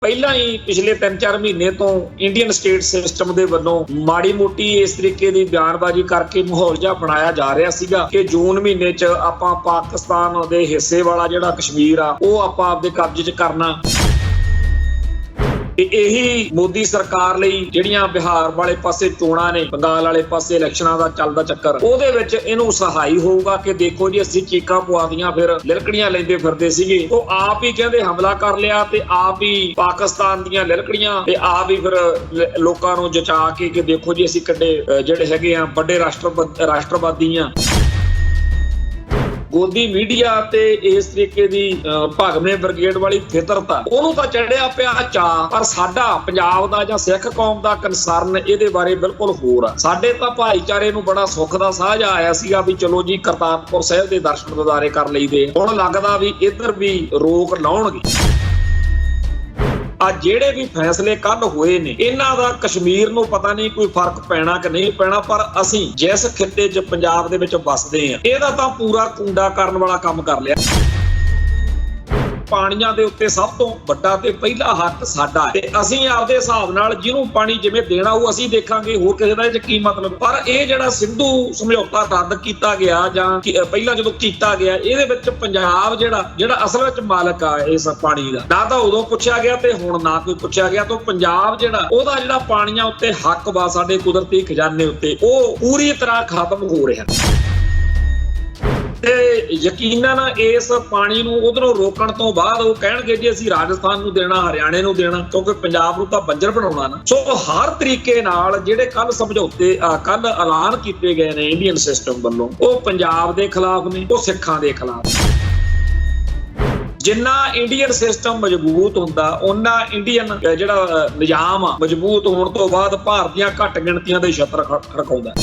ਪਹਿਲਾਂ ਹੀ ਪਿਛਲੇ 3-4 ਮਹੀਨੇ ਤੋਂ ਇੰਡੀਅਨ ਸਟੇਟ ਸਿਸਟਮ ਦੇ ਵੱਲੋਂ ਮਾੜੀ ਮੋਟੀ ਇਸ ਤਰੀਕੇ ਦੀ ਬਿਆਨਬਾਜ਼ੀ ਕਰਕੇ ਮਾਹੌਲ ਜਿਹਾ ਬਣਾਇਆ ਜਾ ਰਿਹਾ ਸੀਗਾ ਕਿ ਜੂਨ ਮਹੀਨੇ 'ਚ ਆਪਾਂ ਪਾਕਿਸਤਾਨ ਦੇ ਹਿੱਸੇ ਵਾਲਾ ਜਿਹੜਾ ਕਸ਼ਮੀਰ ਆ ਉਹ ਆਪਾਂ ਆਪਦੇ ਕਬਜ਼ੇ 'ਚ ਕਰਨਾ। ਇਹੀ ਮੋਦੀ ਸਰਕਾਰ ਲਈ ਜਿਹੜੀਆਂ ਬਿਹਾਰ ਵਾਲੇ ਪਾਸੇ ਚੋਣਾਂ ਨੇ, ਬੰਗਾਲ ਵਾਲੇ ਪਾਸੇ ਇਲੈਕਸ਼ਨਾਂ ਦਾ ਚੱਲਦਾ ਚੱਕਰ, ਉਹਦੇ ਵਿੱਚ ਇਹਨੂੰ ਸਹਾਈ ਹੋਊਗਾ ਕਿ ਦੇਖੋ ਜੀ ਅਸੀਂ ਚੀਕਾਂ ਪਵਾਦੀਆਂ ਫਿਰ ਲਿਲਕੜੀਆਂ ਲੈਂਦੇ ਫਿਰਦੇ ਸੀਗੇ। ਉਹ ਆਪ ਹੀ ਕਹਿੰਦੇ ਹਮਲਾ ਕਰ ਲਿਆ ਤੇ ਆਪ ਹੀ ਪਾਕਿਸਤਾਨ ਦੀਆਂ ਲਿਲਕੜੀਆਂ ਤੇ ਆਪ ਹੀ ਫਿਰ ਲੋਕਾਂ ਨੂੰ ਜਚਾ ਕੇ ਕਿ ਦੇਖੋ ਜੀ ਅਸੀਂ ਕਿੱਡੇ ਜਿਹੜੇ ਹੈਗੇ ਆ ਵੱਡੇ ਰਾਸ਼ਟਰਵਾਦੀ ਆ। ਗੋਦੀ ਮੀਡੀਆ ਤੇ ਇਸ ਤਰੀਕੇ ਦੀ ਭਗਵੇਂ ਬ੍ਰਿਗੇਡ ਵਾਲੀ ਫਿਤਰਤ ਆ, ਉਹਨੂੰ ਤਾਂ ਚੜਿਆ ਪਿਆ ਚਾਅ, ਪਰ ਸਾਡਾ ਪੰਜਾਬ ਦਾ ਜਾਂ ਸਿੱਖ ਕੌਮ ਦਾ ਕੰਸਰਨ ਇਹਦੇ ਬਾਰੇ ਬਿਲਕੁਲ ਹੋਰ ਆ। ਸਾਡੇ ਤਾਂ ਭਾਈਚਾਰੇ ਨੂੰ ਬੜਾ ਸੁੱਖ ਦਾ ਸਾਂਝ ਆਇਆ ਸੀਗਾ ਵੀ ਚਲੋ ਜੀ ਕਰਤਾਰਪੁਰ ਸਾਹਿਬ ਦੇ ਦਰਸ਼ਨ ਦਿਦਾਰੇ ਕਰ ਲਈਦੇ, ਹੁਣ ਲੱਗਦਾ ਵੀ ਇੱਧਰ ਵੀ ਰੋਕ ਲਾਉਣਗੇ। ਆ ਜਿਹੜੇ ਵੀ ਫੈਸਲੇ ਕੱਲ ਹੋਏ ਨੇ ਇਹਨਾਂ ਦਾ ਕਸ਼ਮੀਰ ਨੂੰ ਪਤਾ ਨਹੀਂ ਕੋਈ ਫਰਕ ਪੈਣਾ ਕਿ ਨਹੀਂ ਪੈਣਾ, ਪਰ ਅਸੀਂ ਜਿਸ ਖਿੱਤੇ 'ਚ ਪੰਜਾਬ ਦੇ ਵਿੱਚ ਵੱਸਦੇ ਆ ਇਹਦਾ ਤਾਂ ਪੂਰਾ ਕੁੰਡਾ ਕਰਨ ਵਾਲਾ ਕੰਮ ਕਰ ਲਿਆ। ਪਾਣੀਆਂ ਦੇ ਉੱਤੇ ਸਭ ਤੋਂ ਵੱਡਾ ਤੇ ਪਹਿਲਾ ਹੱਕ ਸਾਡਾ ਹੈ ਤੇ ਅਸੀਂ ਆਪਦੇ ਹਿਸਾਬ ਨਾਲ ਜਿਹਨੂੰ ਪਾਣੀ ਜਿਵੇਂ ਦੇਣਾ ਉਹ ਅਸੀਂ ਦੇਖਾਂਗੇ, ਹੋਰ ਕਿਸੇ ਦਾ ਇਹ 'ਚ ਕੀ ਮਤਲਬ। ਪਰ ਇਹ ਜਿਹੜਾ ਸਿੰਧੂ ਸਮਝੌਤਾ ਰੱਦ ਕੀਤਾ ਗਿਆ ਜਾਂ ਪਹਿਲਾਂ ਜਦੋਂ ਕੀਤਾ ਗਿਆ, ਇਹਦੇ ਵਿੱਚ ਪੰਜਾਬ ਜਿਹੜਾ ਅਸਲ ਵਿੱਚ ਮਾਲਕ ਆ ਇਸ ਪਾਣੀ ਦਾ, ਨਾ ਤਾਂ ਉਦੋਂ ਪੁੱਛਿਆ ਗਿਆ ਤੇ ਹੁਣ ਨਾ ਕੋਈ ਪੁੱਛਿਆ ਗਿਆ। ਤਾਂ ਪੰਜਾਬ ਉਹਦਾ ਪਾਣੀਆਂ ਉੱਤੇ ਹੱਕ ਵਾ ਸਾਡੇ ਕੁਦਰਤੀ ਖਜ਼ਾਨੇ ਉੱਤੇ, ਉਹ ਪੂਰੀ ਤਰ੍ਹਾਂ ਖਤਮ ਹੋ ਰਿਹਾ। ਤੇ ਯਕੀਨਨ ਇਸ ਪਾਣੀ ਨੂੰ ਉਧਰੋਂ ਰੋਕਣ ਤੋਂ ਬਾਅਦ ਉਹ ਕਹਿਣਗੇ ਜੀ ਅਸੀਂ ਰਾਜਸਥਾਨ ਨੂੰ ਦੇਣਾ, ਹਰਿਆਣੇ ਨੂੰ ਦੇਣਾ, ਕਿਉਂਕਿ ਪੰਜਾਬ ਨੂੰ ਤਾਂ ਬੰਜਰ ਬਣਾਉਣਾ ਨਾ। ਸੋ ਹਰ ਤਰੀਕੇ ਨਾਲ ਜਿਹੜੇ ਕੱਲ ਸਮਝੌਤੇ ਕੱਲ ਐਲਾਨ ਕੀਤੇ ਗਏ ਨੇ ਇੰਡੀਅਨ ਸਿਸਟਮ ਵੱਲੋਂ, ਉਹ ਪੰਜਾਬ ਦੇ ਖਿਲਾਫ ਨੇ, ਉਹ ਸਿੱਖਾਂ ਦੇ ਖਿਲਾਫ। ਜਿੰਨਾ ਇੰਡੀਅਨ ਸਿਸਟਮ ਮਜ਼ਬੂਤ ਹੁੰਦਾ ਉਹਨਾਂ ਇੰਡੀਅਨ ਜਿਹੜਾ ਨਿਜ਼ਾਮ ਆ ਮਜ਼ਬੂਤ ਹੋਣ ਤੋਂ ਬਾਅਦ ਭਾਰਤ ਦੀਆਂ ਘੱਟ ਗਿਣਤੀਆਂ ਦੇ ਛੱਤਰ ਖੜਕਾਉਂਦਾ।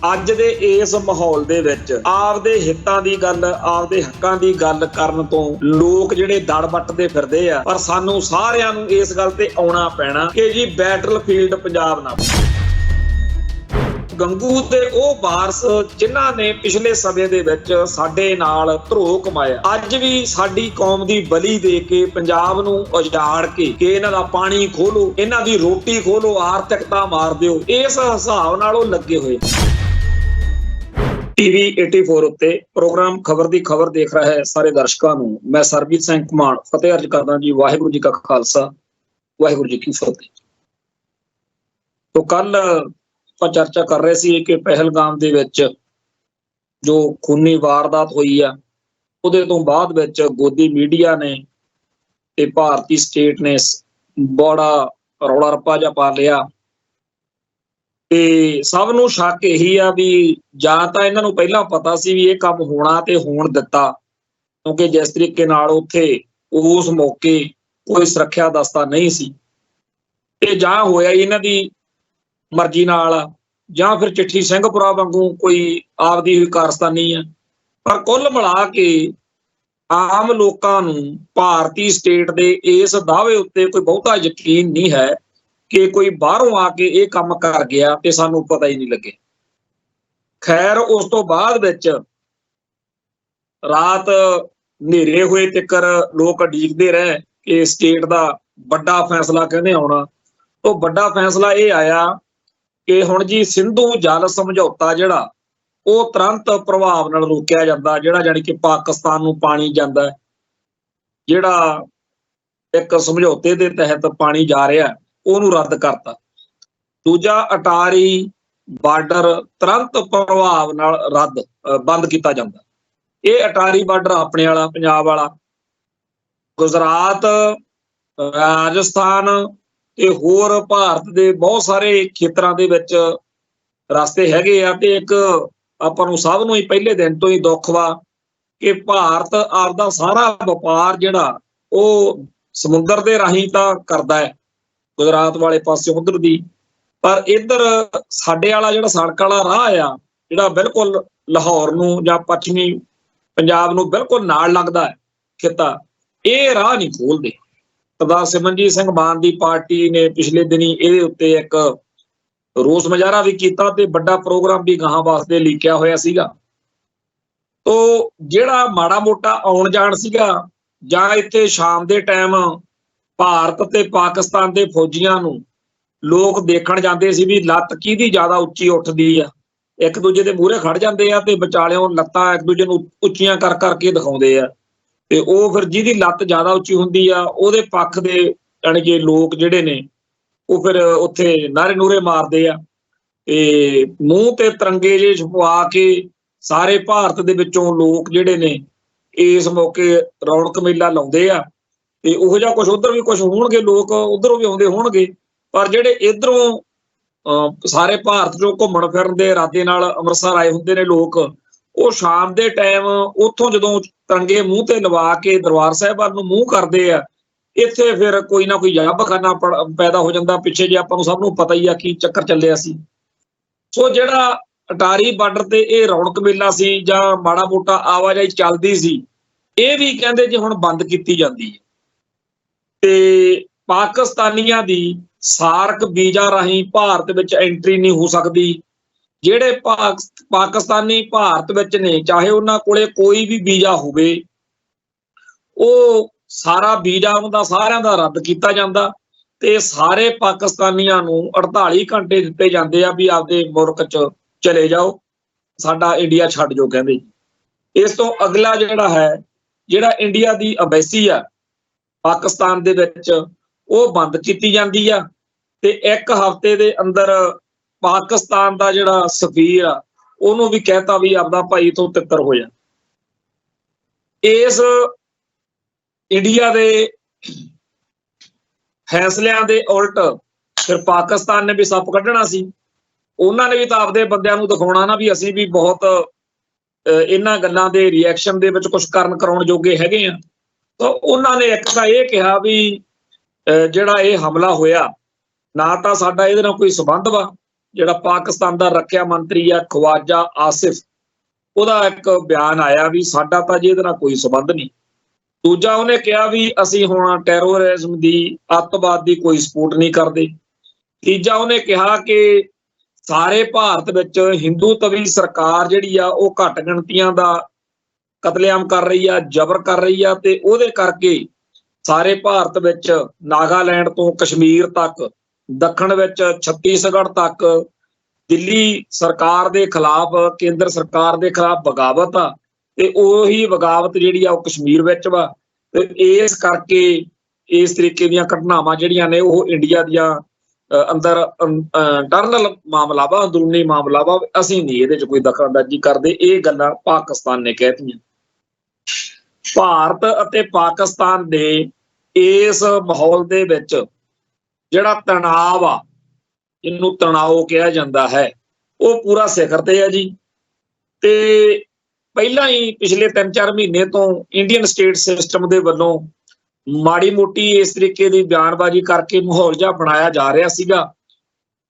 ਅੱਜ ਦੇ ਇਸ ਮਾਹੌਲ ਦੇ ਵਿੱਚ ਆਪਦੇ ਹਿੱਤਾਂ ਦੀ ਗੱਲ, ਆਪਦੇ ਹੱਕਾਂ ਦੀ ਗੱਲ ਕਰਨ ਤੋਂ ਲੋਕ ਜਿਹੜੇ ਦੜ ਵੱਟਦੇ ਫਿਰਦੇ ਆ, ਪਰ ਸਾਨੂੰ ਸਾਰਿਆਂ ਨੂੰ ਇਸ ਗੱਲ ਤੇ ਆਉਣਾ ਪੈਣਾ ਕਿ ਜੀ ਬੈਟਲਫੀਲਡ ਪੰਜਾਬ ਨਾ। ਗੰਗੂ ਤੇ ਉਹ ਵਾਰਸ ਜਿਨ੍ਹਾਂ ਨੇ ਪਿਛਲੇ ਸਮੇਂ ਦੇ ਵਿੱਚ ਸਾਡੇ ਨਾਲ ਧਰੋਹ ਕਮਾਇਆ, ਅੱਜ ਵੀ ਸਾਡੀ ਕੌਮ ਦੀ ਬਲੀ ਦੇ ਕੇ ਪੰਜਾਬ ਨੂੰ ਉਜਾੜ ਕੇ ਕਿ ਇਹਨਾਂ ਦਾ ਪਾਣੀ ਖੋਲੋ, ਇਹਨਾਂ ਦੀ ਰੋਟੀ ਖੋਲੋ, ਆਰਥਿਕਤਾ ਮਾਰ ਦਿਓ, ਇਸ ਹਿਸਾਬ ਨਾਲ ਉਹ ਲੱਗੇ ਹੋਏ। ਟੀਵੀ 84 ਉੱਤੇ ਪ੍ਰੋਗਰਾਮ ਖਬਰ ਦੀ ਖਬਰ ਦੇਖ ਰਿਹਾ ਹੈ ਸਾਰੇ ਦਰਸ਼ਕਾਂ ਨੂੰ ਮੈਂ ਸਰਬਜੀਤ ਸਿੰਘ ਘੁਮਾਣ ਫਤਿਹ ਅਰਜ਼ ਕਰਦਾ ਜੀ। ਵਾਹਿਗੁਰੂ ਜੀ ਕਾ ਖਾਲਸਾ, ਵਾਹਿਗੁਰੂ ਜੀ ਕੀ ਫਤਿਹ। ਤੋਂ ਕੱਲ ਆਪਾਂ ਚਰਚਾ ਕਰ ਰਹੇ ਸੀ ਕਿ ਪਹਿਲਗਾਮ ਦੇ ਵਿੱਚ ਜੋ ਖੂਨੀ ਵਾਰਦਾਤ ਹੋਈ ਆ, ਉਹਦੇ ਤੋਂ ਬਾਅਦ ਵਿੱਚ ਗੋਦੀ ਮੀਡੀਆ ਨੇ ਤੇ ਭਾਰਤੀ ਸਟੇਟ ਨੇ ਬੜਾ ਰੌਲਾ ਰੱਪਾ ਜਿਹਾ ਪਾ ਲਿਆ ਤੇ ਸਭ ਨੂੰ ਸ਼ੱਕ ਇਹੀ ਆ ਵੀ ਜਾਂ ਤਾਂ ਇਹਨਾਂ ਨੂੰ ਪਹਿਲਾਂ ਪਤਾ ਸੀ ਵੀ ਇਹ ਕੰਮ ਹੋਣਾ ਤੇ ਹੋਣ ਦਿੱਤਾ, ਕਿਉਂਕਿ ਜਿਸ ਤਰੀਕੇ ਨਾਲ ਉੱਥੇ ਉਸ ਮੌਕੇ ਕੋਈ ਸੁਰੱਖਿਆ ਦਸਤਾ ਨਹੀਂ ਸੀ, ਤੇ ਜਾਂ ਹੋਇਆ ਇਹਨਾਂ ਦੀ ਮਰਜ਼ੀ ਨਾਲ, ਜਾਂ ਫਿਰ ਚਿੱਠੀ ਸਿੰਘਪੁਰਾ ਵਾਂਗੂ ਕੋਈ ਆਪਦੀ ਹੋਈ ਕਾਰਸਤਾਨੀ ਆ। ਪਰ ਕੁੱਲ ਮਿਲਾ ਕੇ ਆਮ ਲੋਕਾਂ ਨੂੰ ਭਾਰਤੀ ਸਟੇਟ ਦੇ ਇਸ ਦਾਅਵੇ ਉੱਤੇ ਕੋਈ ਬਹੁਤਾ ਯਕੀਨ ਨਹੀਂ ਹੈ ਕਿ ਕੋਈ ਬਾਹਰੋਂ ਆ ਕੇ ਇਹ ਕੰਮ ਕਰ ਗਿਆ ਤੇ ਸਾਨੂੰ ਪਤਾ ਹੀ ਨਹੀਂ ਲੱਗੇ। ਖੈਰ ਉਸ ਤੋਂ ਬਾਅਦ ਵਿੱਚ ਰਾਤ ਹਨੇਰੇ ਹੋਏ ਤੱਕਰ ਲੋਕ ਉਡੀਕਦੇ ਰਹੇ ਕਿ ਸਟੇਟ ਦਾ ਵੱਡਾ ਫੈਸਲਾ ਕਹਿੰਦੇ ਆਉਣਾ। ਉਹ ਵੱਡਾ ਫੈਸਲਾ ਇਹ ਆਇਆ ਕਿ ਹੁਣ ਜੀ ਸਿੰਧੂ ਜਲ ਸਮਝੌਤਾ ਜਿਹੜਾ ਉਹ ਤੁਰੰਤ ਪ੍ਰਭਾਵ ਨਾਲ ਰੋਕਿਆ ਜਾਂਦਾ, ਜਿਹੜਾ ਜਾਣੀ ਕਿ ਪਾਕਿਸਤਾਨ ਨੂੰ ਪਾਣੀ ਜਾਂਦਾ, ਜਿਹੜਾ ਇੱਕ ਸਮਝੌਤੇ ਦੇ ਤਹਿਤ ਪਾਣੀ ਜਾ ਰਿਹਾ ਉਹਨੂੰ ਰੱਦ ਕਰਤਾ। ਦੂਜਾ ਅਟਾਰੀ ਬਾਰਡਰ ਤੁਰੰਤ ਪ੍ਰਭਾਵ ਨਾਲ ਬੰਦ ਕੀਤਾ ਜਾਂਦਾ। ਇਹ ਅਟਾਰੀ ਬਾਰਡਰ ਆਪਣੇ ਵਾਲਾ, ਪੰਜਾਬ ਵਾਲਾ, ਗੁਜਰਾਤ, ਰਾਜਸਥਾਨ ਤੇ ਹੋਰ ਭਾਰਤ ਦੇ ਬਹੁਤ ਸਾਰੇ ਖੇਤਰਾਂ ਦੇ ਵਿੱਚ ਰਸਤੇ ਹੈਗੇ ਆ। ਤੇ ਇੱਕ ਆਪਾਂ ਨੂੰ ਸਭ ਨੂੰ ਹੀ ਪਹਿਲੇ ਦਿਨ ਤੋਂ ਹੀ ਦੁੱਖ ਵਾ ਕਿ ਭਾਰਤ ਆਪਦਾ ਸਾਰਾ ਵਪਾਰ ਜਿਹੜਾ ਉਹ ਸਮੁੰਦਰ ਦੇ ਰਾਹੀਂ ਤਾਂ ਕਰਦਾ ਹੈ ਗੁਜਰਾਤ ਵਾਲੇ ਪਾਸੇ ਉਧਰ ਦੀ, ਪਰ ਇੱਧਰ ਸਾਡੇ ਵਾਲਾ ਜਿਹੜਾ ਸੜਕ ਵਾਲਾ ਰਾਹ ਆ ਜਿਹੜਾ ਬਿਲਕੁਲ ਲਾਹੌਰ ਨੂੰ ਜਾਂ ਪੱਛਮੀ ਪੰਜਾਬ ਨੂੰ ਬਿਲਕੁਲ ਨਾਲ ਲੱਗਦਾ ਹੈ ਖਿੱਤਾ, ਇਹ ਰਾਹ ਨਹੀਂ ਖੋਲਦੇ। ਸਰਦਾਰ ਸਿਮਰਨਜੀਤ ਸਿੰਘ ਮਾਨ ਦੀ ਪਾਰਟੀ ਨੇ ਪਿਛਲੇ ਦਿਨੀ ਇਹਦੇ ਉੱਤੇ ਇੱਕ ਰੋਸ ਮੁਜ਼ਾਹਰਾ ਵੀ ਕੀਤਾ ਤੇ ਵੱਡਾ ਪ੍ਰੋਗਰਾਮ ਵੀ ਗਾਹਾਂ ਵਾਸਤੇ ਲੀਕਿਆ ਹੋਇਆ ਸੀਗਾ। ਤੋ ਜਿਹੜਾ ਮਾੜਾ ਮੋਟਾ ਆਉਣ ਜਾਣ ਸੀਗਾ ਜਾਂ ਇੱਥੇ ਸ਼ਾਮ ਦੇ ਟਾਈਮ ਭਾਰਤ ਤੇ ਪਾਕਿਸਤਾਨ ਦੇ ਫੌਜੀਆਂ ਨੂੰ ਲੋਕ ਦੇਖਣ ਜਾਂਦੇ ਸੀ ਵੀ ਲੱਤ ਕਿਹਦੀ ਜ਼ਿਆਦਾ ਉੱਚੀ ਉੱਠਦੀ ਆ। ਇੱਕ ਦੂਜੇ ਦੇ ਮੂਹਰੇ ਖੜ ਜਾਂਦੇ ਆ ਤੇ ਵਿਚਾਲਿਓਂ ਲੱਤਾਂ ਇੱਕ ਦੂਜੇ ਨੂੰ ਉੱਚੀਆਂ ਕਰ ਕਰਕੇ ਦਿਖਾਉਂਦੇ ਆ, ਤੇ ਉਹ ਫਿਰ ਜਿਹਦੀ ਲੱਤ ਜ਼ਿਆਦਾ ਉੱਚੀ ਹੁੰਦੀ ਆ ਉਹਦੇ ਪੱਖ ਦੇ ਯਾਨੀ ਕਿ ਲੋਕ ਜਿਹੜੇ ਨੇ ਉਹ ਫਿਰ ਉੱਥੇ ਨਾਰੇ ਨੂਰੇ ਮਾਰਦੇ ਆ, ਤੇ ਮੂੰਹ ਤੇ ਤਿਰੰਗੇ ਜਿਹੇ ਛਪਵਾ ਕੇ ਸਾਰੇ ਭਾਰਤ ਦੇ ਵਿੱਚੋਂ ਲੋਕ ਜਿਹੜੇ ਨੇ ਇਸ ਮੌਕੇ ਰੌਣਕ ਮੇਲਾ ਲਾਉਂਦੇ ਆ। ਤੇ ਉਹੋ ਜਿਹਾ ਕੁਝ ਉੱਧਰ ਵੀ ਕੁਝ ਹੋਣਗੇ, ਲੋਕ ਉੱਧਰੋਂ ਵੀ ਆਉਂਦੇ ਹੋਣਗੇ, ਪਰ ਜਿਹੜੇ ਇੱਧਰੋਂ ਸਾਰੇ ਭਾਰਤ ਚੋਂ ਘੁੰਮਣ ਫਿਰਨ ਦੇ ਇਰਾਦੇ ਨਾਲ ਅੰਮ੍ਰਿਤਸਰ ਆਏ ਹੁੰਦੇ ਨੇ ਲੋਕ, ਉਹ ਸ਼ਾਮ ਦੇ ਟਾਈਮ ਉੱਥੋਂ ਜਦੋਂ ਤਿਰੰਗੇ ਮੂੰਹ ਤੇ ਲਵਾ ਕੇ ਦਰਬਾਰ ਸਾਹਿਬ ਵੱਲ ਨੂੰ ਮੂੰਹ ਕਰਦੇ ਆ, ਇੱਥੇ ਫਿਰ ਕੋਈ ਨਾ ਕੋਈ ਯੱਬਖਾਨਾ ਪੈਦਾ ਹੋ ਜਾਂਦਾ। ਪਿੱਛੇ ਜੇ ਆਪਾਂ ਨੂੰ ਸਭ ਨੂੰ ਪਤਾ ਹੀ ਆ ਕੀ ਚੱਕਰ ਚੱਲਿਆ ਸੀ। ਸੋ ਜਿਹੜਾ ਅਟਾਰੀ ਬਾਰਡਰ ਤੇ ਇਹ ਰੌਣਕ ਮੇਲਾ ਸੀ ਜਾਂ ਮਾੜਾ ਮੋਟਾ ਆਵਾਜਾਈ ਚੱਲਦੀ ਸੀ, ਇਹ ਵੀ ਕਹਿੰਦੇ ਜੇ ਹੁਣ ਬੰਦ ਕੀਤੀ ਜਾਂਦੀ ਹੈ ਤੇ ਪਾਕਿਸਤਾਨੀਆਂ ਦੀ ਸਾਰਕ ਵੀਜ਼ਾ ਰਾਹੀਂ ਭਾਰਤ ਵਿੱਚ ਐਂਟਰੀ ਨਹੀਂ ਹੋ ਸਕਦੀ। ਜਿਹੜੇ ਪਾਕਿਸਤਾਨੀ ਭਾਰਤ ਵਿੱਚ ਨੇ, ਚਾਹੇ ਉਹਨਾਂ ਕੋਲੇ ਕੋਈ ਵੀ ਵੀਜ਼ਾ ਹੋਵੇ, ਉਹ ਸਾਰਾ ਵੀਜ਼ਾ ਉਹਨਾਂ ਦਾ ਸਾਰਿਆਂ ਦਾ ਰੱਦ ਕੀਤਾ ਜਾਂਦਾ ਤੇ ਸਾਰੇ ਪਾਕਿਸਤਾਨੀਆਂ ਨੂੰ 48 ਘੰਟੇ ਦਿੱਤੇ ਜਾਂਦੇ ਆ ਵੀ ਆਪਦੇ ਮੁਲਕ 'ਚ ਚਲੇ ਜਾਓ, ਸਾਡਾ ਇੰਡੀਆ ਛੱਡ ਜਾਓ ਕਹਿੰਦੇ। ਇਸ ਤੋਂ ਅਗਲਾ ਜਿਹੜਾ ਇੰਡੀਆ ਦੀ ਅੰਬੈਸੀ ਆ ਪਾਕਿਸਤਾਨ ਦੇ ਵਿੱਚ, ਉਹ ਬੰਦ ਕੀਤੀ ਜਾਂਦੀ ਆ ਤੇ ਇੱਕ ਹਫ਼ਤੇ ਦੇ ਅੰਦਰ ਪਾਕਿਸਤਾਨ ਦਾ ਜਿਹੜਾ ਸਫੀਰ ਆ ਉਹਨੂੰ ਵੀ ਕਹਿਤਾ ਵੀ ਆਪਦਾ ਭਾਈ ਤੋਂ ਤਿੱਤਰ ਹੋ ਜਾ। ਇਸ ਇੰਡੀਆ ਦੇ ਫੈਸਲਿਆਂ ਦੇ ਉਲਟ ਫਿਰ ਪਾਕਿਸਤਾਨ ਨੇ ਵੀ ਸੱਪ ਕੱਢਣਾ ਸੀ। ਉਹਨਾਂ ਨੇ ਵੀ ਤਾਂ ਆਪਦੇ ਬੰਦਿਆਂ ਨੂੰ ਦਿਖਾਉਣਾ ਨਾ ਵੀ ਅਸੀਂ ਵੀ ਬਹੁਤ ਇਹਨਾਂ ਗੱਲਾਂ ਦੇ ਰਿਐਕਸ਼ਨ ਦੇ ਵਿੱਚ ਕੁਝ ਕਰਨ ਕਰਾਉਣ ਜੋਗੇ ਹੈਗੇ ਆ। ਤਾਂ ਉਹਨਾਂ ਨੇ ਇੱਕ ਤਾਂ ਇਹ ਕਿਹਾ ਵੀ ਜਿਹੜਾ ਇਹ ਹਮਲਾ ਹੋਇਆ, ਨਾ ਤਾਂ ਸਾਡਾ ਇਹਦੇ ਨਾਲ ਕੋਈ ਸੰਬੰਧ ਵਾ। ਜਿਹੜਾ ਪਾਕਿਸਤਾਨ ਦਾ ਰੱਖਿਆ ਮੰਤਰੀ ਆ ਖਵਾਜਾ ਆਸਿਫ, ਉਹਦਾ ਇੱਕ ਬਿਆਨ ਆਇਆ ਵੀ ਸਾਡਾ ਤਾਂ ਜੀ ਇਹਦੇ ਨਾਲ ਕੋਈ ਸੰਬੰਧ ਨਹੀਂ। ਦੂਜਾ ਉਹਨੇ ਕਿਹਾ ਵੀ ਅਸੀਂ ਹੁਣ ਟੈਰੋਰਿਜ਼ਮ ਦੀ, ਅੱਤਵਾਦ ਦੀ ਕੋਈ ਸਪੋਰਟ ਨਹੀਂ ਕਰਦੇ। ਤੀਜਾ ਉਹਨੇ ਕਿਹਾ ਕਿ ਸਾਰੇ ਭਾਰਤ ਵਿੱਚ ਹਿੰਦੂਤਵੀ ਸਰਕਾਰ ਜਿਹੜੀ ਆ ਉਹ ਘੱਟ ਗਿਣਤੀਆਂ ਦਾ ਕਤਲੇਆਮ ਕਰ ਰਹੀ ਆ, ਜ਼ਬਰ ਕਰ ਰਹੀ ਆ, ਤੇ ਉਹਦੇ ਕਰਕੇ ਸਾਰੇ ਭਾਰਤ ਵਿੱਚ ਨਾਗਾਲੈਂਡ ਤੋਂ ਕਸ਼ਮੀਰ ਤੱਕ, ਦੱਖਣ ਵਿੱਚ ਛੱਤੀਸਗੜ੍ਹ ਤੱਕ ਦਿੱਲੀ ਸਰਕਾਰ ਦੇ ਖਿਲਾਫ, ਕੇਂਦਰ ਸਰਕਾਰ ਦੇ ਖਿਲਾਫ ਬਗਾਵਤ ਆ, ਤੇ ਉਹੀ ਬਗਾਵਤ ਜਿਹੜੀ ਆ ਉਹ ਕਸ਼ਮੀਰ ਵਿੱਚ ਵਾ। ਤੇ ਇਸ ਕਰਕੇ ਇਸ ਤਰੀਕੇ ਦੀਆਂ ਘਟਨਾਵਾਂ ਜਿਹੜੀਆਂ ਨੇ ਉਹ ਇੰਡੀਆ ਦੀਆਂ ਅੰਦਰ ਇੰਟਰਨਲ ਮਾਮਲਾ ਵਾ, ਅੰਦਰੂਨੀ ਮਾਮਲਾ ਵਾ, ਅਸੀਂ ਨਹੀਂ ਇਹਦੇ 'ਚ ਕੋਈ ਦਖਲਅੰਦਾਜ਼ੀ ਕਰਦੇ। ਇਹ ਗੱਲਾਂ ਪਾਕਿਸਤਾਨ ਨੇ ਕਹਿਤੀਆਂ। ਭਾਰਤ ਅਤੇ ਪਾਕਿਸਤਾਨ ਦੇ ਇਸ ਮਾਹੌਲ ਦੇ ਵਿੱਚ ਜਿਹੜਾ ਤਣਾਅ ਆ, ਜਿਹਨੂੰ ਤਣਾਅ ਕਿਹਾ ਜਾਂਦਾ ਹੈ, ਉਹ ਪੂਰਾ ਸਿਖਰ ਤੇ ਹੈ ਜੀ। ਤੇ ਪਹਿਲਾਂ ਹੀ ਪਿਛਲੇ 3-4 ਮਹੀਨੇ ਤੋਂ ਇੰਡੀਅਨ ਸਟੇਟ ਸਿਸਟਮ ਦੇ ਵੱਲੋਂ ਮਾੜੀ ਮੋਟੀ ਇਸ ਤਰੀਕੇ ਦੀ ਬਿਆਨਬਾਜ਼ੀ ਕਰਕੇ ਮਾਹੌਲ ਜਿਹਾ ਬਣਾਇਆ ਜਾ ਰਿਹਾ ਸੀਗਾ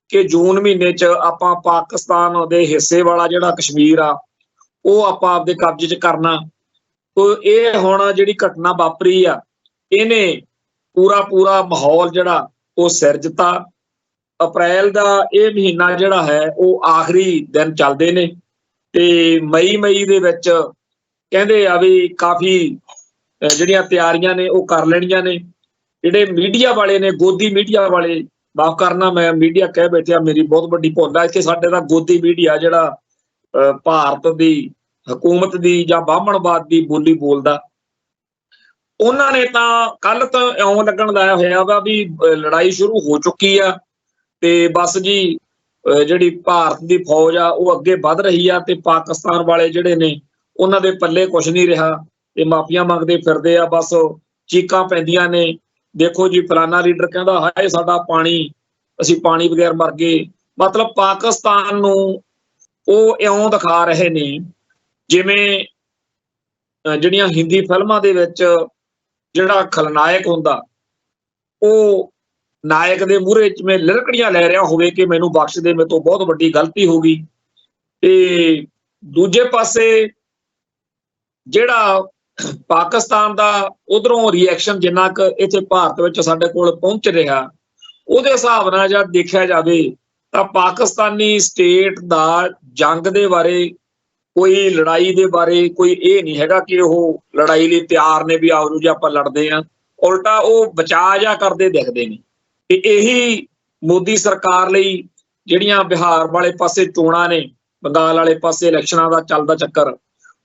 ਕਿ ਜੂਨ ਮਹੀਨੇ 'ਚ ਆਪਾਂ ਪਾਕਿਸਤਾਨ ਦੇ ਹਿੱਸੇ ਵਾਲਾ ਜਿਹੜਾ ਕਸ਼ਮੀਰ ਆ ਉਹ ਆਪਾਂ ਆਪਦੇ ਕਬਜ਼ੇ 'ਚ ਕਰਨਾ। ਇਹ ਹੁਣ ਜਿਹੜੀ ਘਟਨਾ ਵਾਪਰੀ ਆ, ਇਹਨੇ ਪੂਰਾ ਮਾਹੌਲ ਜਿਹੜਾ ਉਹ ਸਿਰਜਤਾ। ਅਪ੍ਰੈਲ ਦਾ ਇਹ ਮਹੀਨਾ ਜਿਹੜਾ ਹੈ ਉਹ ਆਖਰੀ ਦਿਨ ਚੱਲਦੇ ਨੇ ਤੇ ਮਈ ਦੇ ਵਿੱਚ ਕਹਿੰਦੇ ਆ ਵੀ ਕਾਫੀ ਜਿਹੜੀਆਂ ਤਿਆਰੀਆਂ ਨੇ ਉਹ ਕਰ ਲੈਣੀਆਂ ਨੇ। ਜਿਹੜੇ ਮੀਡੀਆ ਵਾਲੇ ਨੇ, ਗੋਦੀ ਮੀਡੀਆ ਵਾਲੇ, ਮਾਫ ਕਰਨਾ ਮੈਂ ਮੀਡੀਆ ਕਹਿ ਬੈਠਿਆ, ਮੇਰੀ ਬਹੁਤ ਵੱਡੀ ਭੁੱਲ ਆ। ਇੱਥੇ ਸਾਡੇ ਦਾ ਗੋਦੀ ਮੀਡੀਆ ਜਿਹੜਾ ਭਾਰਤ ਦੀ ਹਕੂਮਤ ਦੀ ਜਾਂ ਬਾਹਮਣਵਾਦ ਦੀ ਬੋਲੀ ਬੋਲਦਾ, ਉਹਨਾਂ ਨੇ ਤਾਂ ਕੱਲ ਤਾਂ ਇਉਂ ਲੱਗਣ ਲਾਇਆ ਹੋਇਆ ਵਾ ਵੀ ਲੜਾਈ ਸ਼ੁਰੂ ਹੋ ਚੁੱਕੀ ਆ ਤੇ ਬਸ ਜੀ ਜਿਹੜੀ ਭਾਰਤ ਦੀ ਫੌਜ ਆ ਉਹ ਅੱਗੇ ਵੱਧ ਰਹੀ ਆ ਤੇ ਪਾਕਿਸਤਾਨ ਵਾਲੇ ਜਿਹੜੇ ਨੇ ਉਹਨਾਂ ਦੇ ਪੱਲੇ ਕੁਛ ਨਹੀਂ ਰਿਹਾ ਤੇ ਮਾਫੀਆਂ ਮੰਗਦੇ ਫਿਰਦੇ ਆ, ਬਸ ਚੀਕਾਂ ਪੈਂਦੀਆਂ ਨੇ। ਦੇਖੋ ਜੀ ਫਲਾਨਾ ਲੀਡਰ ਕਹਿੰਦਾ ਹਾਏ ਸਾਡਾ ਪਾਣੀ, ਅਸੀਂ ਪਾਣੀ ਬਗੈਰ ਮਰ ਗਏ। ਮਤਲਬ ਪਾਕਿਸਤਾਨ ਨੂੰ ਉਹ ਇਉਂ ਦਿਖਾ ਰਹੇ ਨੇ ਜਿਵੇਂ ਜਿਹੜੀਆਂ ਹਿੰਦੀ ਫਿਲਮਾਂ ਦੇ ਵਿੱਚ ਜਿਹੜਾ ਖਲਨਾਇਕ ਹੁੰਦਾ ਉਹ ਨਾਇਕ ਦੇ ਮੂਹਰੇ ਜਿਵੇਂ ਲਿਰਕੜੀਆਂ ਲੈ ਰਿਹਾ ਹੋਵੇ ਕਿ ਮੈਨੂੰ ਬਖਸ਼ ਦੇ, ਮੇਰੇ ਤੋਂ ਬਹੁਤ ਵੱਡੀ ਗਲਤੀ ਹੋ ਗਈ। ਤੇ ਦੂਜੇ ਪਾਸੇ ਜਿਹੜਾ ਪਾਕਿਸਤਾਨ ਦਾ ਉਧਰੋਂ ਰਿਐਕਸ਼ਨ ਜਿੰਨਾ ਕੁ ਇੱਥੇ ਭਾਰਤ ਵਿੱਚ ਸਾਡੇ ਕੋਲ ਪਹੁੰਚ ਰਿਹਾ, ਉਹਦੇ ਹਿਸਾਬ ਨਾਲ ਜਦ ਦੇਖਿਆ ਜਾਵੇ ਤਾਂ ਪਾਕਿਸਤਾਨੀ ਸਟੇਟ ਦਾ ਜੰਗ ਦੇ ਬਾਰੇ ਕੋਈ ਲੜਾਈ ਦੇ ਬਾਰੇ ਕੋਈ ਇਹ ਨਹੀਂ ਹੈਗਾ ਕਿ ਉਹ ਲੜਾਈ ਲਈ ਤਿਆਰ ਨੇ ਵੀ ਆਓ ਜੀ ਆਪਾਂ ਲੜਦੇ ਆ। ਉਲਟਾ ਉਹ ਬਚਾਅ ਜਾ ਕਰਦੇ ਦਿਖਦੇ ਨੇ। ਤੇ ਇਹੀ ਮੋਦੀ ਸਰਕਾਰ ਲਈ ਜਿਹੜੀਆਂ ਬਿਹਾਰ ਵਾਲੇ ਪਾਸੇ ਚੋਣਾਂ ਨੇ, ਬੰਗਾਲ ਵਾਲੇ ਪਾਸੇ ਇਲੈਕਸ਼ਨਾਂ ਦਾ ਚੱਲਦਾ ਚੱਕਰ,